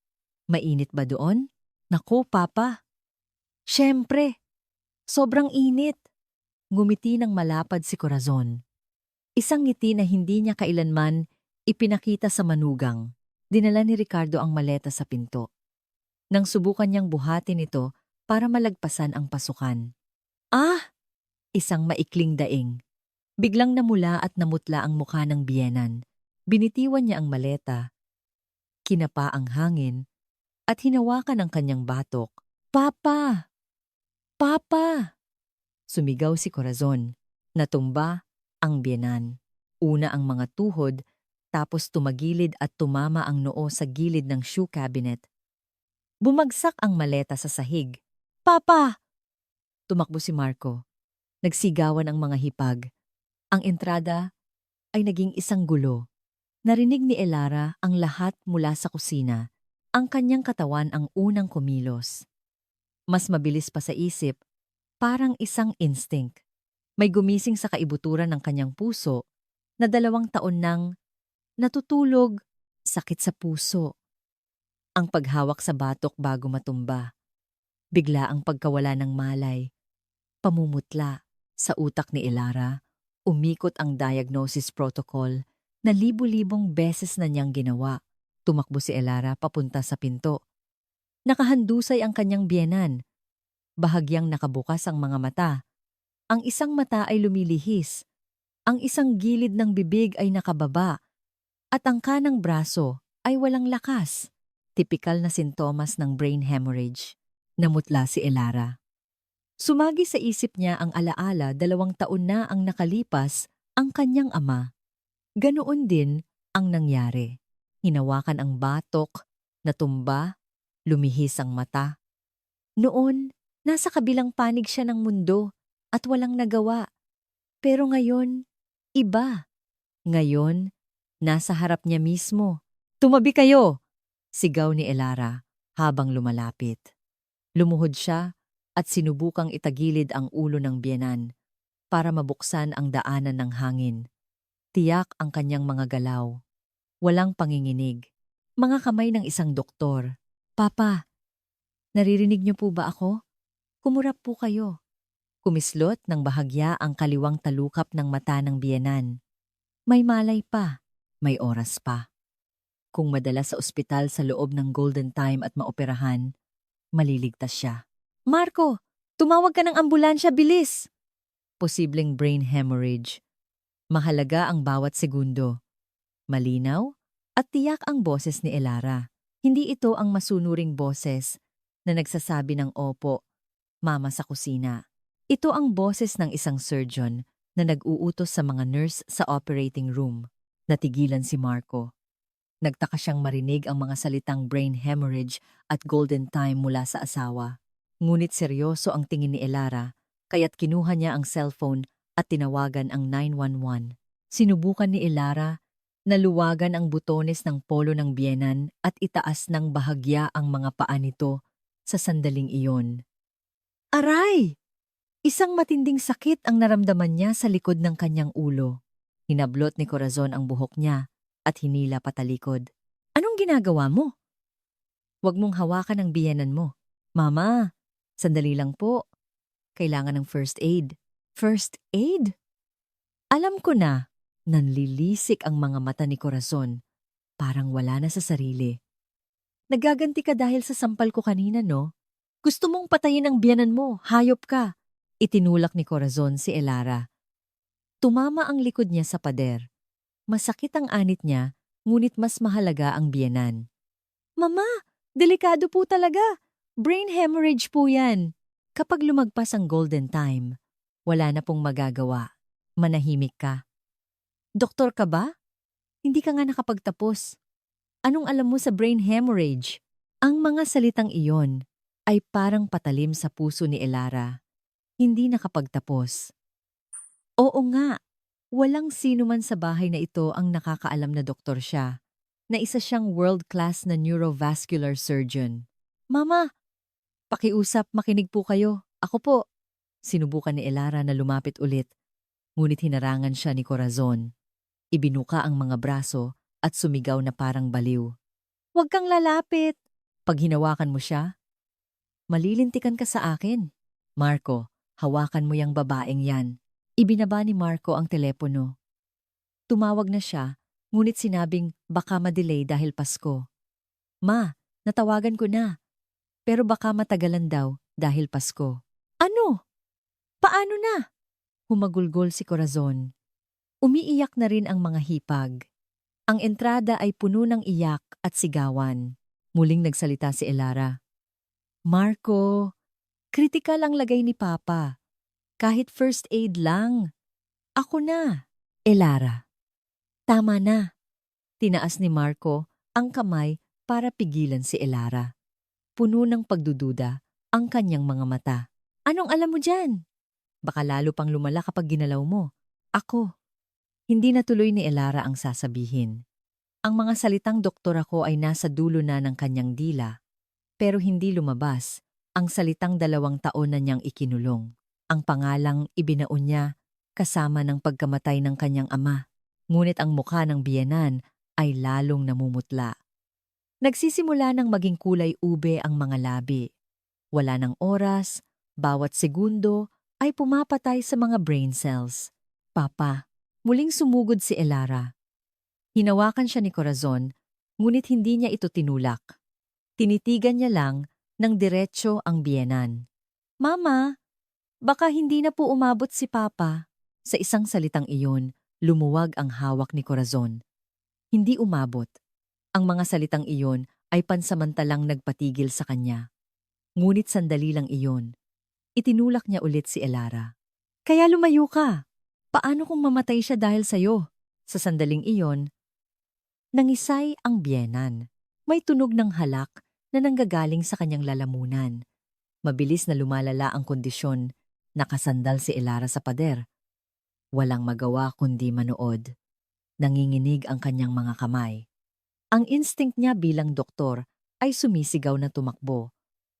mainit ba doon? Naku, Papa. Siyempre, sobrang init. Ngumiti ng malapad si Corazon. Isang ngiti na hindi niya kailanman ipinakita sa manugang. Dinala ni Ricardo ang maleta sa pinto. Nang subukan niyang buhatin ito para malagpasan ang pasukan. Ah! Isang maikling daing. Biglang namula at namutla ang mukha ng biyenan. Binitiwan niya ang maleta. Kinapa ang hangin at hinawakan ang kanyang batok. Papa! Papa! Sumigaw si Corazon. Natumba ang biyenan. Una ang mga tuhod, tapos tumagilid at tumama ang noo sa gilid ng shoe cabinet. Bumagsak ang maleta sa sahig. Papa! Tumakbo si Marco. Nagsigawan ang mga hipag. Ang entrada ay naging isang gulo. Narinig ni Elara ang lahat mula sa kusina. Ang kanyang katawan ang unang kumilos. Mas mabilis pa sa isip, parang isang instinct. May gumising sa kaibuturan ng kanyang puso na 2 taon nang natutulog, sakit sa puso. Ang paghawak sa batok bago matumba. Bigla ang pagkawala ng malay. Pamumutla sa utak ni Elara. Umikot ang diagnosis protocol na libu-libong beses na niyang ginawa. Tumakbo si Elara papunta sa pinto. Nakahandusay ang kanyang biyenan. Bahagyang nakabukas ang mga mata. Ang isang mata ay lumilihis. Ang isang gilid ng bibig ay nakababa. At ang kanang braso ay walang lakas. Tipikal na sintomas ng brain hemorrhage. Namutla si Elara. Sumagi sa isip niya ang alaala 2 taon na ang nakalipas ang kanyang ama. Ganoon din ang nangyari. Hinawakan ang batok, natumba, lumihis ang mata. Noon, nasa kabilang panig siya ng mundo at walang nagawa. Pero ngayon, iba. Ngayon, nasa harap niya mismo. Tumabi kayo! Sigaw ni Elara habang lumalapit. Lumuhod siya at sinubukang itagilid ang ulo ng biyenan para mabuksan ang daanan ng hangin. Tiyak ang kanyang mga galaw. Walang panginginig. Mga kamay ng isang doktor. Papa, naririnig niyo po ba ako? Kumurap po kayo. Kumislot ng bahagya ang kaliwang talukap ng mata ng biyenan. May malay pa, may oras pa. Kung madala sa ospital sa loob ng golden time at maoperahan, maliligtas siya. Marco, tumawag ka ng ambulansya, bilis! Posibleng brain hemorrhage. Mahalaga ang bawat segundo. Malinaw at tiyak ang boses ni Elara. Hindi ito ang masunuring boses na nagsasabi ng opo, mama sa kusina. Ito ang boses ng isang surgeon na nag-uutos sa mga nurse sa operating room. Natigilan si Marco. Nagtaka siyang marinig ang mga salitang brain hemorrhage at golden time mula sa asawa. Ngunit seryoso ang tingin ni Elara, kaya't kinuha niya ang cellphone at tinawagan ang 911. Sinubukan ni Elara na luwagan ang butones ng polo ng biyenan at itaas ng bahagya ang mga paa nito sa sandaling iyon. Aray! Isang matinding sakit ang naramdaman niya sa likod ng kanyang ulo. Hinablot ni Corazon ang buhok niya at hinila patalikod. Anong ginagawa mo? Huwag mong hawakan ang biyenan mo. Mama, sandali lang po. Kailangan ng first aid. First aid? Alam ko na, nanlilisik ang mga mata ni Corazon. Parang wala na sa sarili. Nagaganti ka dahil sa sampal ko kanina, no? Gusto mong patayin ang biyenan mo, hayop ka. Itinulak ni Corazon si Elara. Tumama ang likod niya sa pader. Masakit ang anit niya, ngunit mas mahalaga ang biyenan. Mama, delikado po talaga. Brain hemorrhage po yan. Kapag lumagpas ang golden time, wala na pong magagawa. Manahimik ka. Doktor ka ba? Hindi ka nga nakapagtapos. Anong alam mo sa brain hemorrhage? Ang mga salitang iyon ay parang patalim sa puso ni Elara. Hindi nakapagtapos. Oo nga. Walang sino man sa bahay na ito ang nakakaalam na doktor siya, na isa siyang world-class na neurovascular surgeon. Mama, pakiusap, makinig po kayo. Ako po. Sinubukan ni Elara na lumapit ulit, ngunit hinarangan siya ni Corazon. Ibinuka ang mga braso at sumigaw na parang baliw. Huwag kang lalapit. Pag hinawakan mo siya, malilintikan ka sa akin. Marco, hawakan mo yang babaeng yan. Ibinaba ni Marco ang telepono. Tumawag na siya, ngunit sinabing baka madelay dahil Pasko. Ma, natawagan ko na. Pero baka matagalan daw dahil Pasko. Ano? Paano na? Humagulgol si Corazon. Umiiyak na rin ang mga hipag. Ang entrada ay puno ng iyak at sigawan. Muling nagsalita si Elara. Marco, kritikal ang lagay ni Papa. Kahit first aid lang. Ako na. Elara. Tama na. Tinaas ni Marco ang kamay para pigilan si Elara. Puno ng pagdududa ang kanyang mga mata. Anong alam mo dyan? Baka lalo pang lumala kapag ginalaw mo. Ako. Hindi natuloy ni Elara ang sasabihin. Ang mga salitang doktor ako ay nasa dulo na ng kanyang dila, pero hindi lumabas ang salitang 2 taon na niyang ikinulong. Ang pangalang ibinaon niya kasama ng pagkamatay ng kanyang ama. Ngunit ang mukha ng biyenan ay lalong namumutla. Nagsisimula ng maging kulay ube ang mga labi. Wala ng oras, bawat segundo ay pumapatay sa mga brain cells. Papa, muling sumugod si Elara. Hinawakan siya ni Corazon, ngunit hindi niya ito tinulak. Tinitigan niya lang ng diretsyo ang biyenan. Mama, baka hindi na po umabot si Papa. Sa isang salitang iyon, lumuwag ang hawak ni Corazon. Hindi umabot. Ang mga salitang iyon ay pansamantalang nagpatigil sa kanya. Ngunit sandali lang iyon. Itinulak niya ulit si Elara. Kaya lumayo ka. Paano kung mamatay siya dahil sa'yo? Sa sandaling iyon, nangisay ang biyenan. May tunog ng halak na nanggagaling sa kanyang lalamunan. Mabilis na lumalala ang kondisyon. Nakasandal si Elara sa pader. Walang magawa kundi manood. Nanginginig ang kanyang mga kamay. Ang instinct niya bilang doktor ay sumisigaw na tumakbo.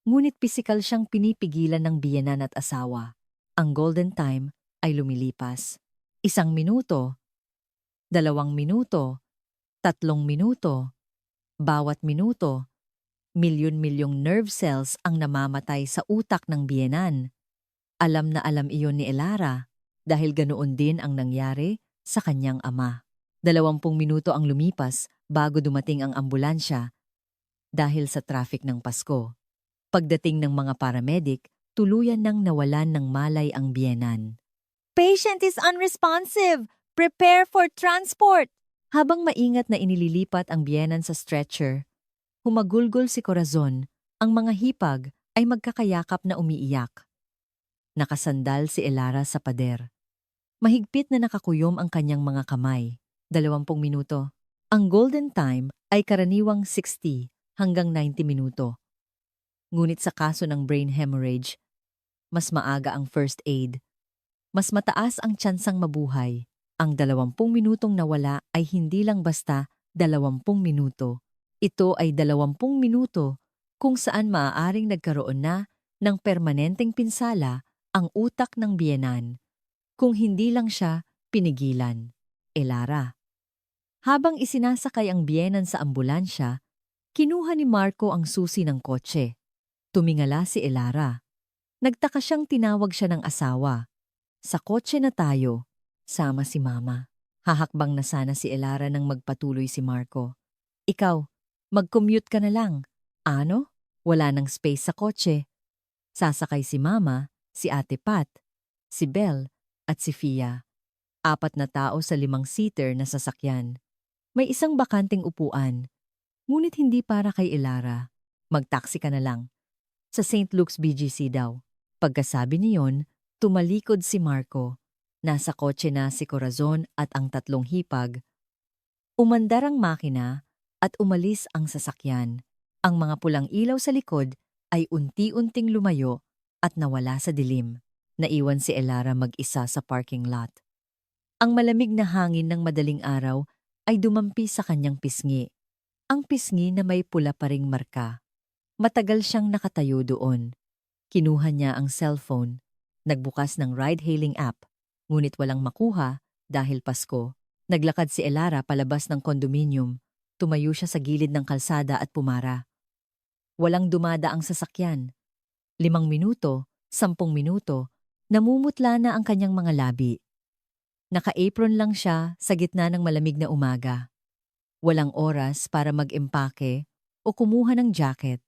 Ngunit pisikal siyang pinipigilan ng biyenan at asawa. Ang golden time ay lumilipas. 1 minuto, 2 minuto, 3 minuto. Bawat minuto, milyon-milyong nerve cells ang namamatay sa utak ng biyenan. Alam na alam iyon ni Elara dahil ganoon din ang nangyari sa kanyang ama. 20 minuto ang lumipas bago dumating ang ambulansya dahil sa traffic ng Pasko. Pagdating ng mga paramedic, tuluyan nang nawalan ng malay ang biyenan. Patient is unresponsive! Prepare for transport! Habang maingat na inililipat ang biyenan sa stretcher, humagulgol si Corazon, ang mga hipag ay magkakayakap na umiiyak. Nakasandal si Elara sa pader. Mahigpit na nakakuyom ang kanyang mga kamay. 20 minuto. Ang golden time ay karaniwang 60 hanggang 90 minuto. Ngunit sa kaso ng brain hemorrhage, mas maaga ang first aid. Mas mataas ang tsansang mabuhay. Ang 20 minutong nawala ay hindi lang basta 20 minuto. Ito ay 20 minuto kung saan maaaring nagkaroon na ng permanenteng pinsala ang utak ng biyenan. Kung hindi lang siya pinigilan. Elara. Habang isinasakay ang biyenan sa ambulansya, kinuha ni Marco ang susi ng kotse. Tumingala si Elara. Nagtaka siyang tinawag siya ng asawa. Sa kotse na tayo, sama si Mama. Hahakbang na sana si Elara nang magpatuloy si Marco. Ikaw, mag-commute ka na lang. Ano? Wala nang space sa kotse. Sasakay si Mama, si Ate Pat, si Belle, at si Fia. 4 na tao sa 5-seater na sasakyan. May isang bakanting upuan. Ngunit hindi para kay Elara. Mag-taxi ka na lang. Sa St. Luke's BGC daw. Pagkasabi niyon, tumalikod si Marco. Nasa kotse na si Corazon at ang 3 hipag. Umandar ang makina at umalis ang sasakyan. Ang mga pulang ilaw sa likod ay unti-unting lumayo at nawala sa dilim. Naiwan si Elara mag-isa sa parking lot. Ang malamig na hangin ng madaling araw ay dumampi sa kanyang pisngi. Ang pisngi na may pula pa ring marka. Matagal siyang nakatayo doon. Kinuha niya ang cellphone, nagbukas ng ride-hailing app, ngunit walang makuha dahil Pasko. Naglakad si Elara palabas ng kondominium. Tumayo siya sa gilid ng kalsada at pumara. Walang dumadaang sasakyan. 5 minuto, 10 minuto, namumutla na ang kanyang mga labi. Naka-apron lang siya sa gitna ng malamig na umaga. Walang oras para mag-empake o kumuha ng jacket.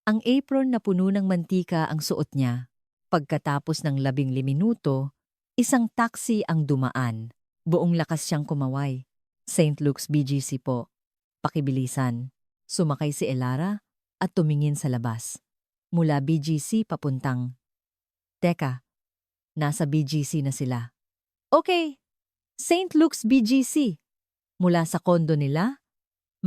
Ang apron na puno ng mantika ang suot niya. Pagkatapos ng 15 minuto, isang taxi ang dumaan. Buong lakas siyang kumaway. St. Luke's BGC po. Pakibilisan. Sumakay si Elara at tumingin sa labas. Mula BGC papuntang. Teka, nasa BGC na sila. Okay, St. Luke's BGC. Mula sa kondo nila,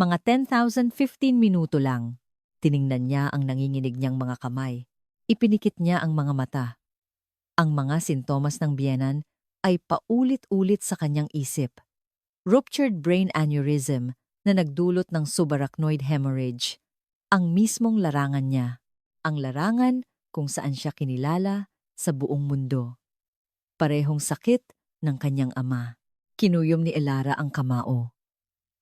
mga 10,015 minuto lang. Tiningnan niya ang nanginginig niyang mga kamay. Ipinikit niya ang mga mata. Ang mga sintomas ng biyenan ay paulit-ulit sa kanyang isip. Ruptured brain aneurysm na nagdulot ng subarachnoid hemorrhage. Ang mismong larangan niya. Ang larangan kung saan siya kinilala sa buong mundo. Parehong sakit ng kanyang ama. Kinuyom ni Elara ang kamao.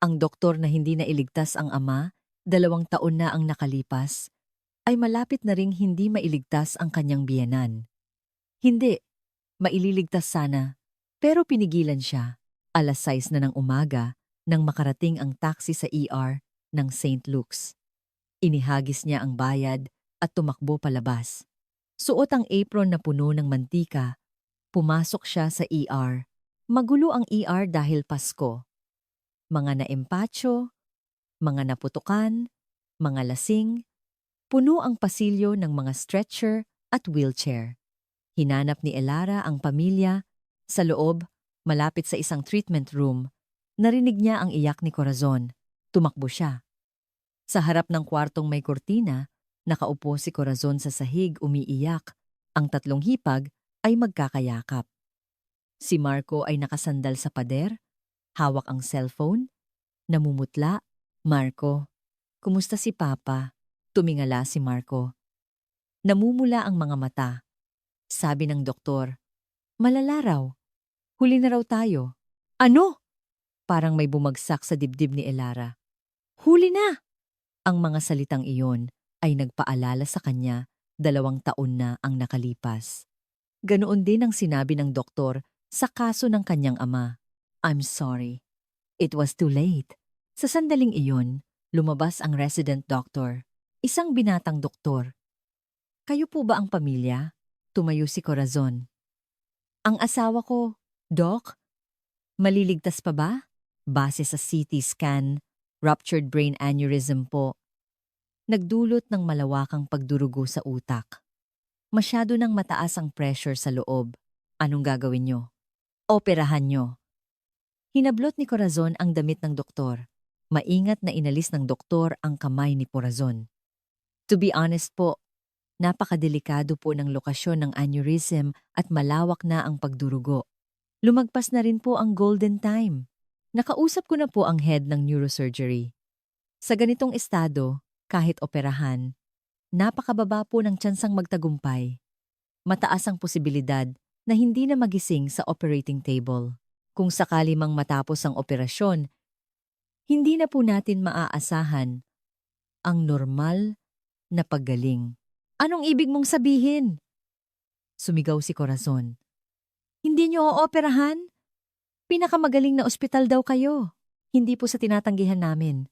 Ang doktor na hindi na iligtas ang ama, 2 taon na ang nakalipas, ay malapit na ring hindi mailigtas ang kanyang biyenan. Hindi, maililigtas sana, pero pinigilan siya. 6:00 na ng umaga nang makarating ang taxi sa ER ng St. Luke's. Inihagis niya ang bayad at tumakbo palabas. Suot ang apron na puno ng mantika. Pumasok siya sa ER. Magulo ang ER dahil Pasko. Mga naempatso, mga naputukan, mga lasing, puno ang pasilyo ng mga stretcher at wheelchair. Hinanap ni Elara ang pamilya. Sa loob, malapit sa isang treatment room, narinig niya ang iyak ni Corazon. Tumakbo siya. Sa harap ng kwartong may kurtina, nakaupo si Corazon sa sahig umiiyak. Ang 3 hipag ay magkakayakap. Si Marco ay nakasandal sa pader, hawak ang cellphone, namumutla. Marco, kumusta si Papa? Tumingala si Marco. Namumula ang mga mata. Sabi ng doktor, malala raw. Huli na raw tayo. Ano? Parang may bumagsak sa dibdib ni Elara. Huli na! Ang mga salitang iyon ay nagpaalala sa kanya 2 taon na ang nakalipas. Ganoon din ang sinabi ng doktor sa kaso ng kanyang ama. I'm sorry. It was too late. Sa sandaling iyon, lumabas ang resident doctor, isang binatang doktor. Kayo po ba ang pamilya? Tumayo si Corazon. Ang asawa ko, Doc, maliligtas pa ba? Base sa CT scan, ruptured brain aneurysm po. Nagdulot ng malawakang pagdurugo sa utak. Masyado nang mataas ang pressure sa loob. Anong gagawin nyo? Operahan nyo. Hinablot ni Corazon ang damit ng doktor. Maingat na inalis ng doktor ang kamay ni Corazon. To be honest po, napakadelikado po ng lokasyon ng aneurysm at malawak na ang pagdurugo. Lumagpas na rin po ang golden time. Nakausap ko na po ang head ng neurosurgery. Sa ganitong estado, kahit operahan, napakababa po ng tsansang magtagumpay. Mataas ang posibilidad na hindi na magising sa operating table. Kung sakali mang matapos ang operasyon, hindi na po natin maaasahan ang normal na paggaling. Anong ibig mong sabihin? Sumigaw si Corazon. Hindi niyo ooperahan? Pinakamagaling na ospital daw kayo. Hindi po sa tinatanggihan namin.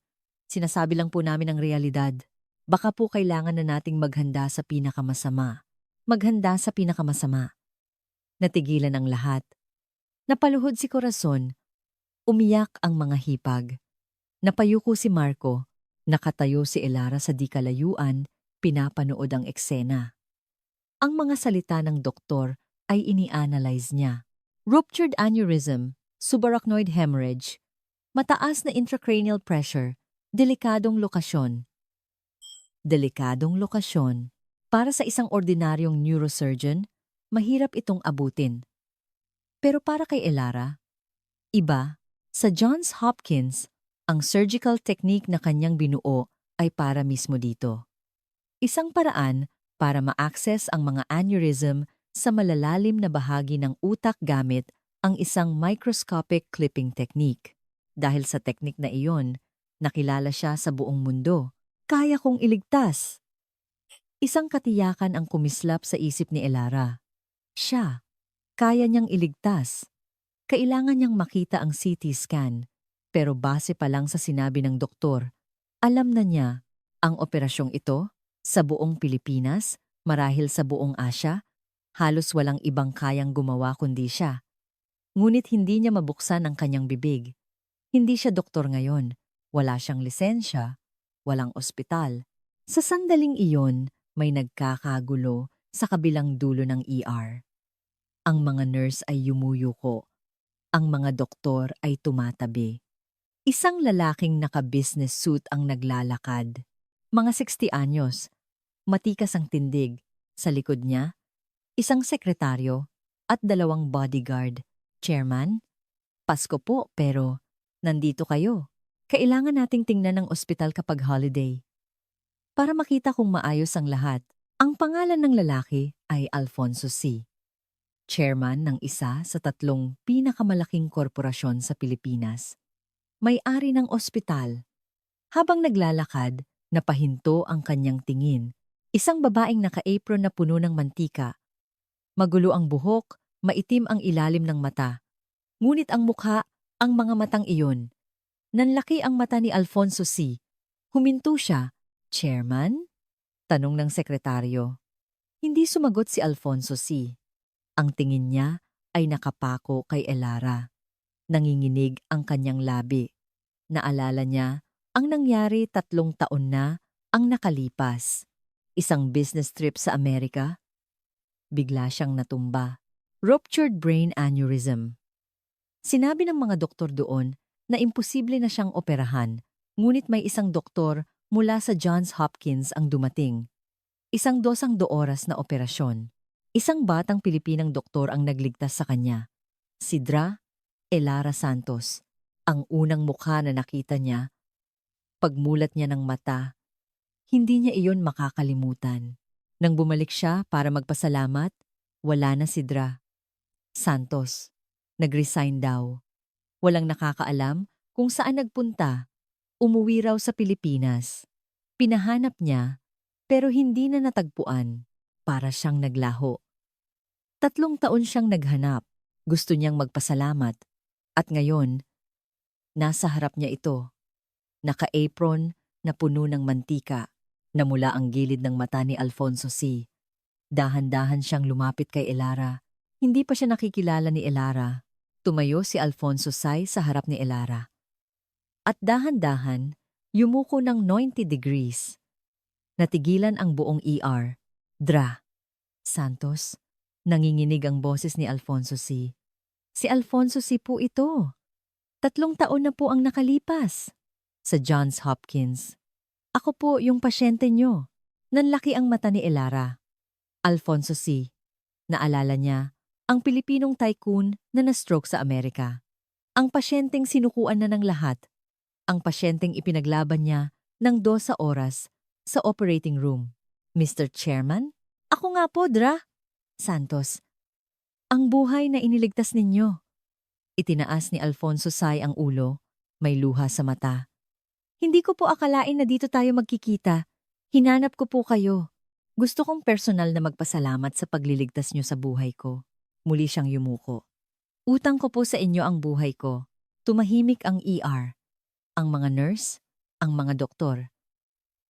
Sinasabi lang po namin ang realidad. Baka po kailangan na nating maghanda sa pinakamasama. Maghanda sa pinakamasama. Natigilan ang lahat. Napaluhod si Corazon. Umiyak ang mga hipag. Napayuko si Marco. Nakatayo si Elara sa di kalayuan, pinapanood ang eksena. Ang mga salita ng doktor ay ini-analyze niya. Ruptured aneurysm, subarachnoid hemorrhage, mataas na intracranial pressure, delikadong lokasyon. Delikadong lokasyon. Para sa isang ordinaryong neurosurgeon, mahirap itong abutin. Pero para kay Elara, iba, sa Johns Hopkins, ang surgical technique na kanyang binuo ay para mismo dito. Isang paraan para ma-access ang mga aneurysm sa malalalim na bahagi ng utak gamit ang isang microscopic clipping technique. Dahil sa teknik na iyon, nakilala siya sa buong mundo. Kaya kong iligtas. Isang katiyakan ang kumislap sa isip ni Elara. Siya, kaya niyang iligtas. Kailangan niyang makita ang CT scan. Pero base pa lang sa sinabi ng doktor, alam na niya ang operasyong ito sa buong Pilipinas, marahil sa buong Asya, halos walang ibang kayang gumawa kundi siya. Ngunit hindi niya mabuksan ang kanyang bibig. Hindi siya doktor ngayon, wala siyang lisensya, walang ospital. Sa sandaling iyon, may nagkakagulo sa kabilang dulo ng ER. Ang mga nurse ay yumuyuko. Ang mga doktor ay tumatabi. Isang lalaking naka-business suit ang naglalakad. Mga 60 anyos. Matikas ang tindig. Sa likod niya, isang sekretaryo at 2 bodyguard. Chairman, Pasko po pero nandito kayo. Kailangan nating tingnan ng ospital kapag holiday. Para makita kung maayos ang lahat, ang pangalan ng lalaki ay Alfonso C. Chairman ng isa sa 3 pinakamalaking korporasyon sa Pilipinas. May-ari ng ospital. Habang naglalakad, napahinto ang kanyang tingin. Isang babaeng naka-apron na puno ng mantika. Magulo ang buhok, maitim ang ilalim ng mata. Ngunit ang mukha, ang mga matang iyon. Nanlaki ang mata ni Alfonso C. Huminto siya. Chairman? Tanong ng sekretaryo. Hindi sumagot si Alfonso C. Ang tingin niya ay nakapako kay Elara. Nanginginig ang kanyang labi. Naalala niya ang nangyari 3 taon na ang nakalipas. Isang business trip sa Amerika. Bigla siyang natumba. Ruptured brain aneurysm. Sinabi ng mga doktor doon na imposible na siyang operahan, ngunit may isang doktor mula sa Johns Hopkins ang dumating. 12 oras na operasyon. Isang batang Pilipinang doktor ang nagligtas sa kanya. Si Dra. Elara Santos. Ang unang mukha na nakita niya. Pagmulat niya ng mata, hindi niya iyon makakalimutan. Nang bumalik siya para magpasalamat, wala na si Dra. Santos. Nag-resign daw. Walang nakakaalam kung saan nagpunta. Umuwi raw sa Pilipinas. Pinahanap niya, pero hindi na natagpuan. Para siyang naglaho. 3 taon siyang naghanap. Gusto niyang magpasalamat. At ngayon, nasa harap niya ito. Naka-apron na puno ng mantika. Namula ang gilid ng mata ni Alfonso C. Dahan-dahan siyang lumapit kay Elara. Hindi pa siya nakikilala ni Elara. Tumayo si Alfonso C. sa harap ni Elara. At dahan-dahan, yumuko ng 90 degrees. Natigilan ang buong ER. Dra. Santos. Nanginginig ang boses ni Alfonso C. Si Alfonso C. po ito. 3 taon na po ang nakalipas. Sa Johns Hopkins. Ako po yung pasyente nyo. Nanlaki ang mata ni Elara. Alfonso C. Naalala niya ang Pilipinong tycoon na na-stroke sa Amerika. Ang pasyenteng sinukuan na ng lahat. Ang pasyenteng ipinaglaban niya ng 12 oras sa operating room. Mr. Chairman? Ako nga po, Dra. Santos. Ang buhay na iniligtas ninyo. Itinaas ni Alfonso C. ang ulo. May luha sa mata. Hindi ko po akalain na dito tayo magkikita. Hinanap ko po kayo. Gusto kong personal na magpasalamat sa pagliligtas nyo sa buhay ko. Muli siyang yumuko. Utang ko po sa inyo ang buhay ko. Tumahimik ang ER. Ang mga nurse, ang mga doktor.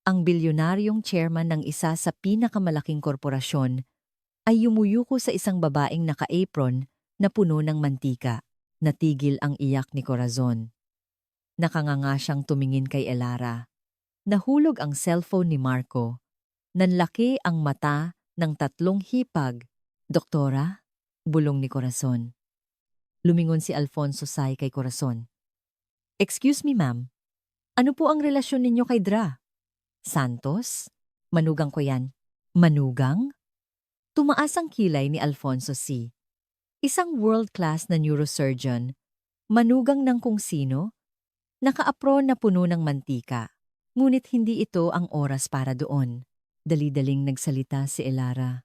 Ang bilyonaryong chairman ng isa sa pinakamalaking korporasyon ay yumuyuko sa isang babaeng naka-apron na puno ng mantika. Natigil ang iyak ni Corazon. Nakanganga siyang tumingin kay Elara. Nahulog ang cellphone ni Marco. Nanlaki ang mata ng 3 hipag. Doktora? Bulong ni Corazon. Lumingon si Alfonso C. kay Corazon. Excuse me, ma'am. Ano po ang relasyon ninyo kay Dra? Santos? Manugang ko yan. Manugang? Tumaas ang kilay ni Alfonso C. Isang world-class na neurosurgeon. Manugang ng kung sino? Naka-apron na puno ng mantika. Ngunit hindi ito ang oras para doon. Dali-daling nagsalita si Elara.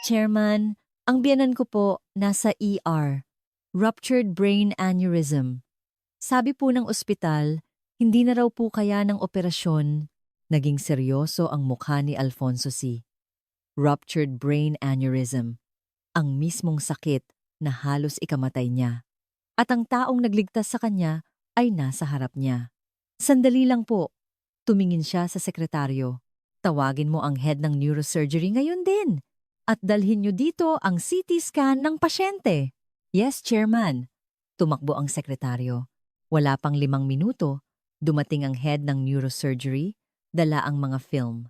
Chairman, ang biyanan ko po nasa ER. Ruptured brain aneurysm. Sabi po ng ospital, hindi na raw po kaya ng operasyon. Naging seryoso ang mukha ni Alfonso C. Ruptured brain aneurysm. Ang mismong sakit na halos ikamatay niya. At ang taong nagligtas sa kanya ay nasa harap niya. Sandali lang po. Tumingin siya sa sekretaryo. Tawagin mo ang head ng neurosurgery ngayon din. At dalhin niyo dito ang CT scan ng pasyente. Yes, Chairman. Tumakbo ang sekretaryo. Wala pang 5 minuto, Dumating ang head ng neurosurgery, dala ang mga film.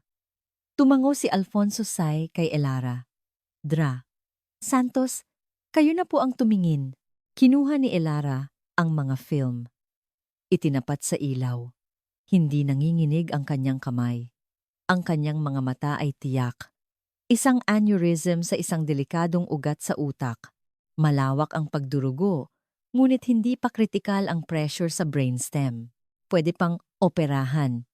Tumango si Alfonso Say kay Elara. Dra, Santos, kayo na po ang tumingin. Kinuha ni Elara ang mga film. Itinapat sa ilaw. Hindi nanginginig ang kanyang kamay. Ang kanyang mga mata ay tiyak. Isang aneurysm sa isang delikadong ugat sa utak. Malawak ang pagdurugo, ngunit hindi pa kritikal ang pressure sa brainstem. Pwede pang operahan.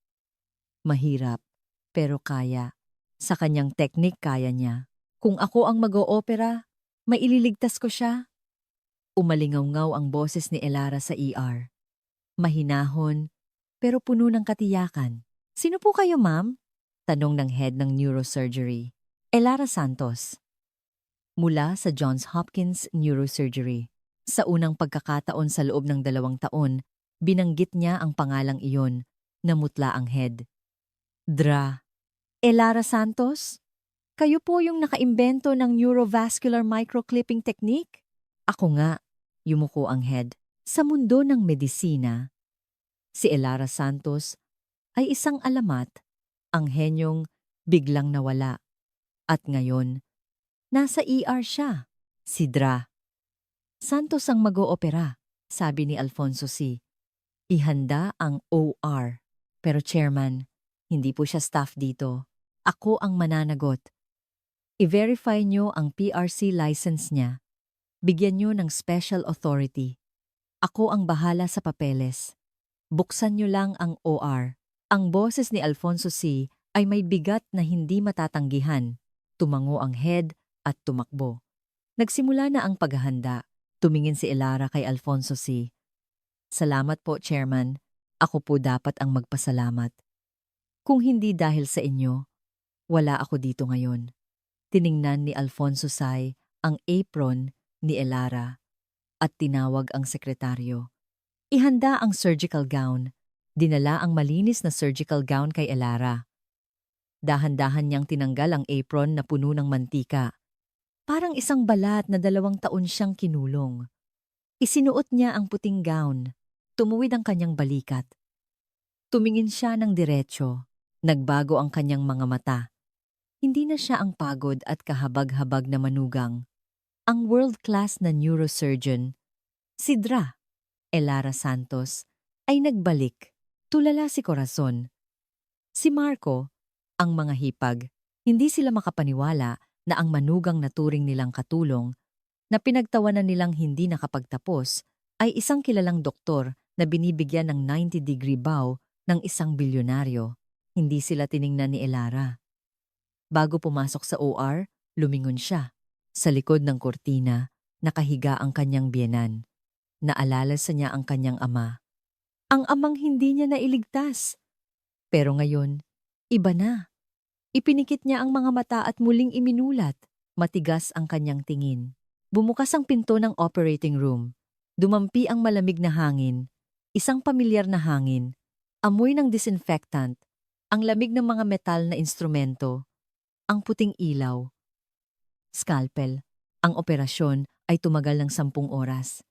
Mahirap, pero kaya. Sa kanyang teknik kaya niya. Kung ako ang mag-oopera, maililigtas ko siya. Umalingaw-ngaw ang boses ni Elara sa ER. Mahinahon, pero puno ng katiyakan. Sino po kayo, ma'am? Tanong ng head ng neurosurgery. Elara Santos. Mula sa Johns Hopkins Neurosurgery. Sa unang pagkakataon sa loob ng 2 taon, binanggit niya ang pangalang iyon, namutla ang head. Dra, Elara Santos? Kayo po yung nakaimbento ng neurovascular microclipping technique? Ako nga, yumuko ang head. Sa mundo ng medisina, si Elara Santos ay isang alamat, ang henyong biglang nawala. At ngayon, nasa ER siya, si Dra. Santos ang mag-oopera, sabi ni Alfonso C. Ihanda ang OR. Pero chairman, hindi po siya staff dito. Ako ang mananagot. I-verify nyo ang PRC license niya. Bigyan nyo ng special authority. Ako ang bahala sa papeles. Buksan nyo lang ang OR. Ang boses ni Alfonso C. ay may bigat na hindi matatanggihan. Tumango ang head at tumakbo. Nagsimula na ang paghahanda. Tumingin si Elara kay Alfonso C. Salamat po, Chairman. Ako po dapat ang magpasalamat. Kung hindi dahil sa inyo, wala ako dito ngayon. Tiningnan ni Alfonso Say ang apron ni Elara at tinawag ang sekretaryo. Ihanda ang surgical gown. Dinala ang malinis na surgical gown kay Elara. Dahan-dahan niyang tinanggal ang apron na puno ng mantika. Parang isang balat na 2 taon siyang kinulong. Isinuot niya ang puting gown. Tumuwid ang kanyang balikat. Tumingin siya ng diretsyo. Nagbago ang kanyang mga mata. Hindi na siya ang pagod at kahabag-habag na manugang. Ang world-class na neurosurgeon, si Dra, Elara Santos, ay nagbalik. Tulala si Corazon. Si Marco, ang mga hipag, hindi sila makapaniwala na ang manugang na turing nilang katulong, na pinagtawanan nilang hindi nakapagtapos, ay isang kilalang doktor na binibigyan ng 90-degree bow ng isang bilyonaryo. Hindi sila tiningnan ni Elara. Bago pumasok sa OR, lumingon siya. Sa likod ng kurtina, nakahiga ang kanyang biyenan. Naalala sa niya ang kanyang ama. Ang amang hindi niya nailigtas. Pero ngayon, iba na. Ipinikit niya ang mga mata at muling iminulat. Matigas ang kanyang tingin. Bumukas ang pinto ng operating room. Dumampi ang malamig na hangin. Isang pamilyar na hangin. Amoy ng disinfectant. Ang lamig ng mga metal na instrumento. Ang puting ilaw. Scalpel. Ang operasyon ay tumagal ng 10 oras.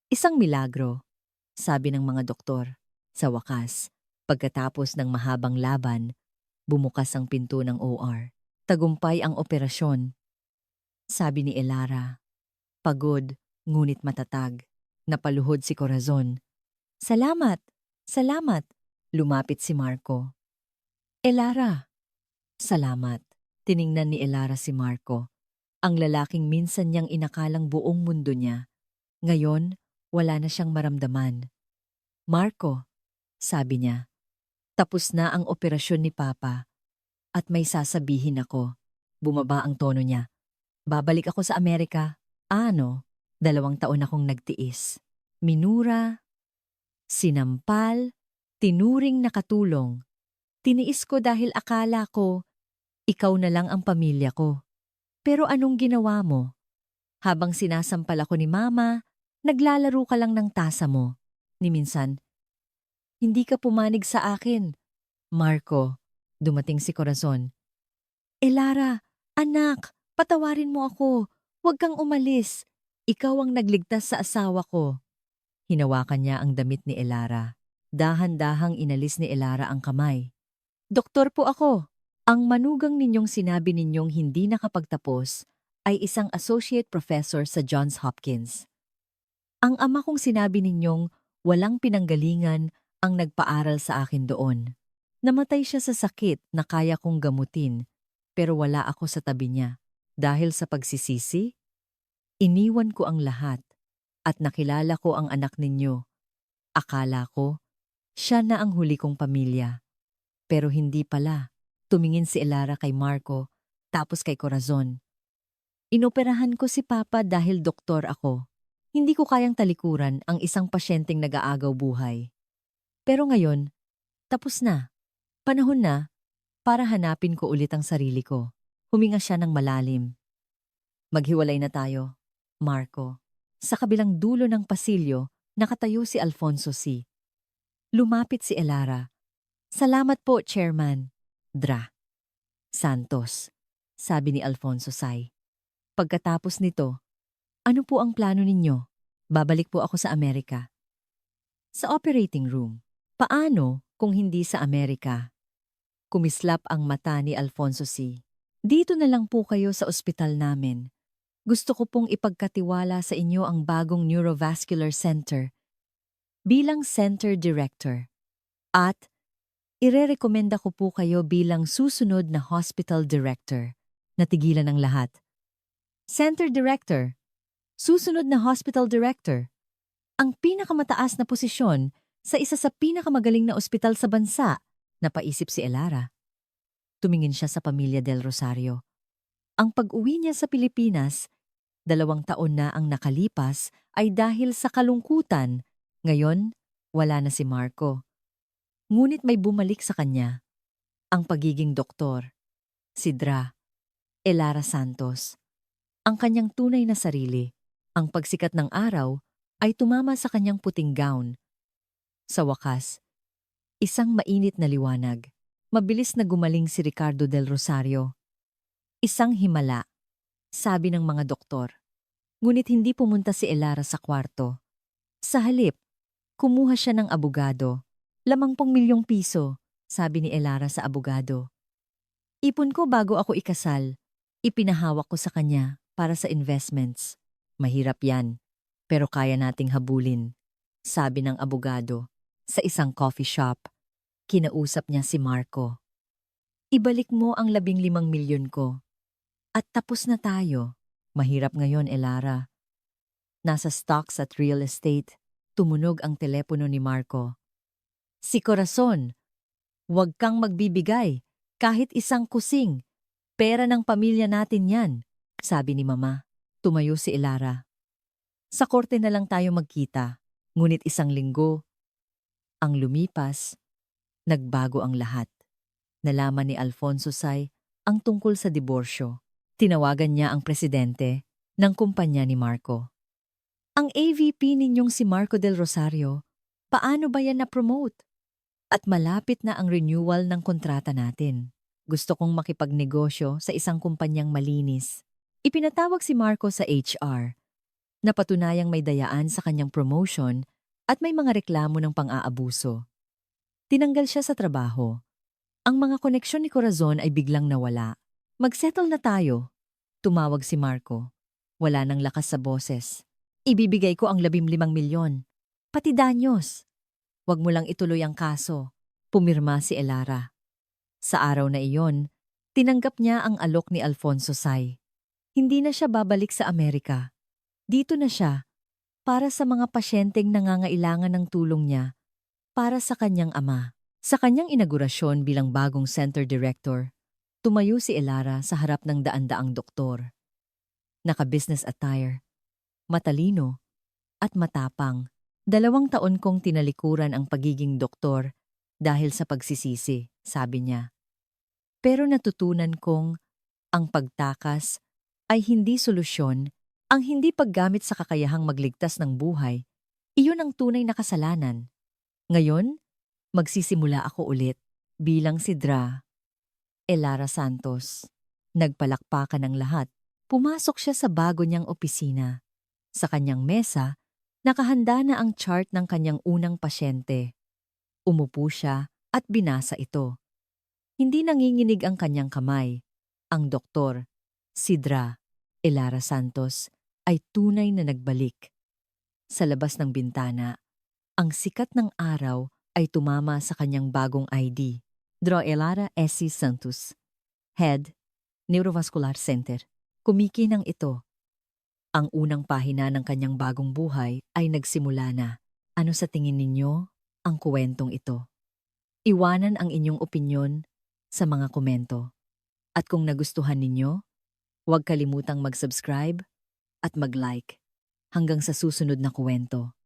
Isang milagro, sabi ng mga doktor. Sa wakas, pagkatapos ng mahabang laban, bumukas ang pinto ng OR. Tagumpay ang operasyon. Sabi ni Elara. Pagod, ngunit matatag. Napaluhod si Corazon. Salamat! Salamat! Lumapit si Marco. Elara! Salamat. Tiningnan ni Elara si Marco. Ang lalaking minsan niyang inakalang buong mundo niya. Ngayon, wala na siyang maramdaman. Marco, sabi niya, tapos na ang operasyon ni Papa. At may sasabihin ako. Bumaba ang tono niya. Babalik ako sa Amerika. Ano? 2 taon akong nagtiis. Minura, sinampal, tinuring na katulong. Tiniis ko dahil akala ko, ikaw na lang ang pamilya ko. Pero anong ginawa mo? Habang sinasampal ako ni Mama, naglalaro ka lang ng tasa mo. Ni minsan, hindi ka pumanig sa akin. Marco, dumating si Corazon. Elara, anak, patawarin mo ako. Huwag kang umalis. Ikaw ang nagligtas sa asawa ko. Hinawakan niya ang damit ni Elara. Dahan-dahang inalis ni Elara ang kamay. Doktor po ako. Ang manugang ninyong sinabi ninyong hindi nakapagtapos ay isang associate professor sa Johns Hopkins. Ang ama kong sinabi ninyong walang pinanggalingan ang nagpaaral sa akin doon. Namatay siya sa sakit na kaya kong gamutin, pero wala ako sa tabi niya. Dahil sa pagsisisi, iniwan ko ang lahat at nakilala ko ang anak ninyo. Akala ko, siya na ang huli kong pamilya. Pero hindi pala. Tumingin si Elara kay Marco, tapos kay Corazon. Inoperahan ko si Papa dahil doktor ako. Hindi ko kayang talikuran ang isang pasyenteng nag-aagaw buhay. Pero ngayon, tapos na. Panahon na para hanapin ko ulit ang sarili ko. Huminga siya ng malalim. Maghiwalay na tayo, Marco. Sa kabilang dulo ng pasilyo, nakatayo si Alfonso C. Lumapit si Elara. Salamat po, Chairman. Dra. Santos, sabi ni Alfonso Say. Pagkatapos nito, ano po ang plano ninyo? Babalik po ako sa Amerika. Sa operating room. Paano kung hindi sa Amerika? Kumislap ang mata ni Alfonso C. Dito na lang po kayo sa ospital namin. Gusto ko pong ipagkatiwala sa inyo ang bagong Neurovascular Center bilang Center Director. At irerekomenda ko po kayo bilang susunod na Hospital Director. Natigilan ang lahat. Center Director. Susunod na Hospital Director. Ang pinakamataas na posisyon sa isa sa pinakamagaling na ospital sa bansa, napaisip si Elara. Tumingin siya sa pamilya Del Rosario. Ang pag-uwi niya sa Pilipinas, 2 taon na ang nakalipas ay dahil sa kalungkutan. Ngayon, wala na si Marco. Ngunit may bumalik sa kanya. Ang pagiging doktor. Si Dra. Elara Santos. Ang kanyang tunay na sarili. Ang pagsikat ng araw ay tumama sa kanyang puting gown. Sa wakas, isang mainit na liwanag. Mabilis na gumaling si Ricardo Del Rosario. Isang himala, sabi ng mga doktor. Ngunit hindi pumunta si Elara sa kwarto. Sa halip, kumuha siya ng abogado. 50 milyong piso, sabi ni Elara sa abogado. Ipon ko bago ako ikasal. Ipinahawak ko sa kanya para sa investments. Mahirap yan, pero kaya nating habulin, sabi ng abogado. Sa isang coffee shop, kinausap niya si Marco. Ibalik mo ang 15 milyon ko. At tapos na tayo. Mahirap ngayon, Elara. Nasa stocks at real estate, tumunog ang telepono ni Marco. Si Corazon, huwag kang magbibigay, kahit isang kusing. Pera ng pamilya natin yan, sabi ni Mama. Tumayo si Elara. Sa korte na lang tayo magkita, ngunit 1 linggo. Ang lumipas, nagbago ang lahat. Nalaman ni Alfonso Say ang tungkol sa diborsyo. Tinawagan niya ang presidente ng kumpanya ni Marco. Ang AVP ninyong si Marco Del Rosario, paano ba yan na-promote? At malapit na ang renewal ng kontrata natin. Gusto kong makipagnegosyo sa isang kumpanyang malinis. Ipinatawag si Marco sa HR. Napatunayang may dayaan sa kanyang promotion at may mga reklamo ng pang-aabuso. Tinanggal siya sa trabaho. Ang mga koneksyon ni Corazon ay biglang nawala. Magsettle na tayo. Tumawag si Marco. Wala nang lakas sa boses. Ibibigay ko ang 15 milyon. Pati danyos. Huwag mo lang ituloy ang kaso. Pumirma si Elara. Sa araw na iyon, tinanggap niya ang alok ni Alfonso Say. Hindi na siya babalik sa Amerika. Dito na siya, para sa mga pasyenteng nangangailangan ng tulong niya, para sa kanyang ama. Sa kanyang inaugurasyon bilang bagong center director, tumayo si Elara sa harap ng daan-daang doktor. Naka-business attire, matalino, at matapang. 2 taon kong tinalikuran ang pagiging doktor dahil sa pagsisisi, sabi niya. Pero natutunan kong ang pagtakas ay hindi solusyon, ang hindi paggamit sa kakayahang magligtas ng buhay. Iyon ang tunay na kasalanan. Ngayon, magsisimula ako ulit bilang si Dra. Elara Santos. Nagpalakpakan ang lahat. Pumasok siya sa bago niyang opisina. Sa kanyang mesa, nakahanda na ang chart ng kanyang unang pasyente. Umupo siya at binasa ito. Hindi nanginginig ang kanyang kamay. Ang doktor, Sidra Elara Santos, ay tunay na nagbalik. Sa labas ng bintana, ang sikat ng araw ay tumama sa kanyang bagong ID. Dro Elara S.C. Santos, Head, Neurovascular Center. Kumikinang ito. Ang unang pahina ng kanyang bagong buhay ay nagsimula na. Ano sa tingin ninyo ang kuwentong ito? Iwanan ang inyong opinyon sa mga komento. At kung nagustuhan ninyo, huwag kalimutang mag-subscribe at mag-like. Hanggang sa susunod na kuwento.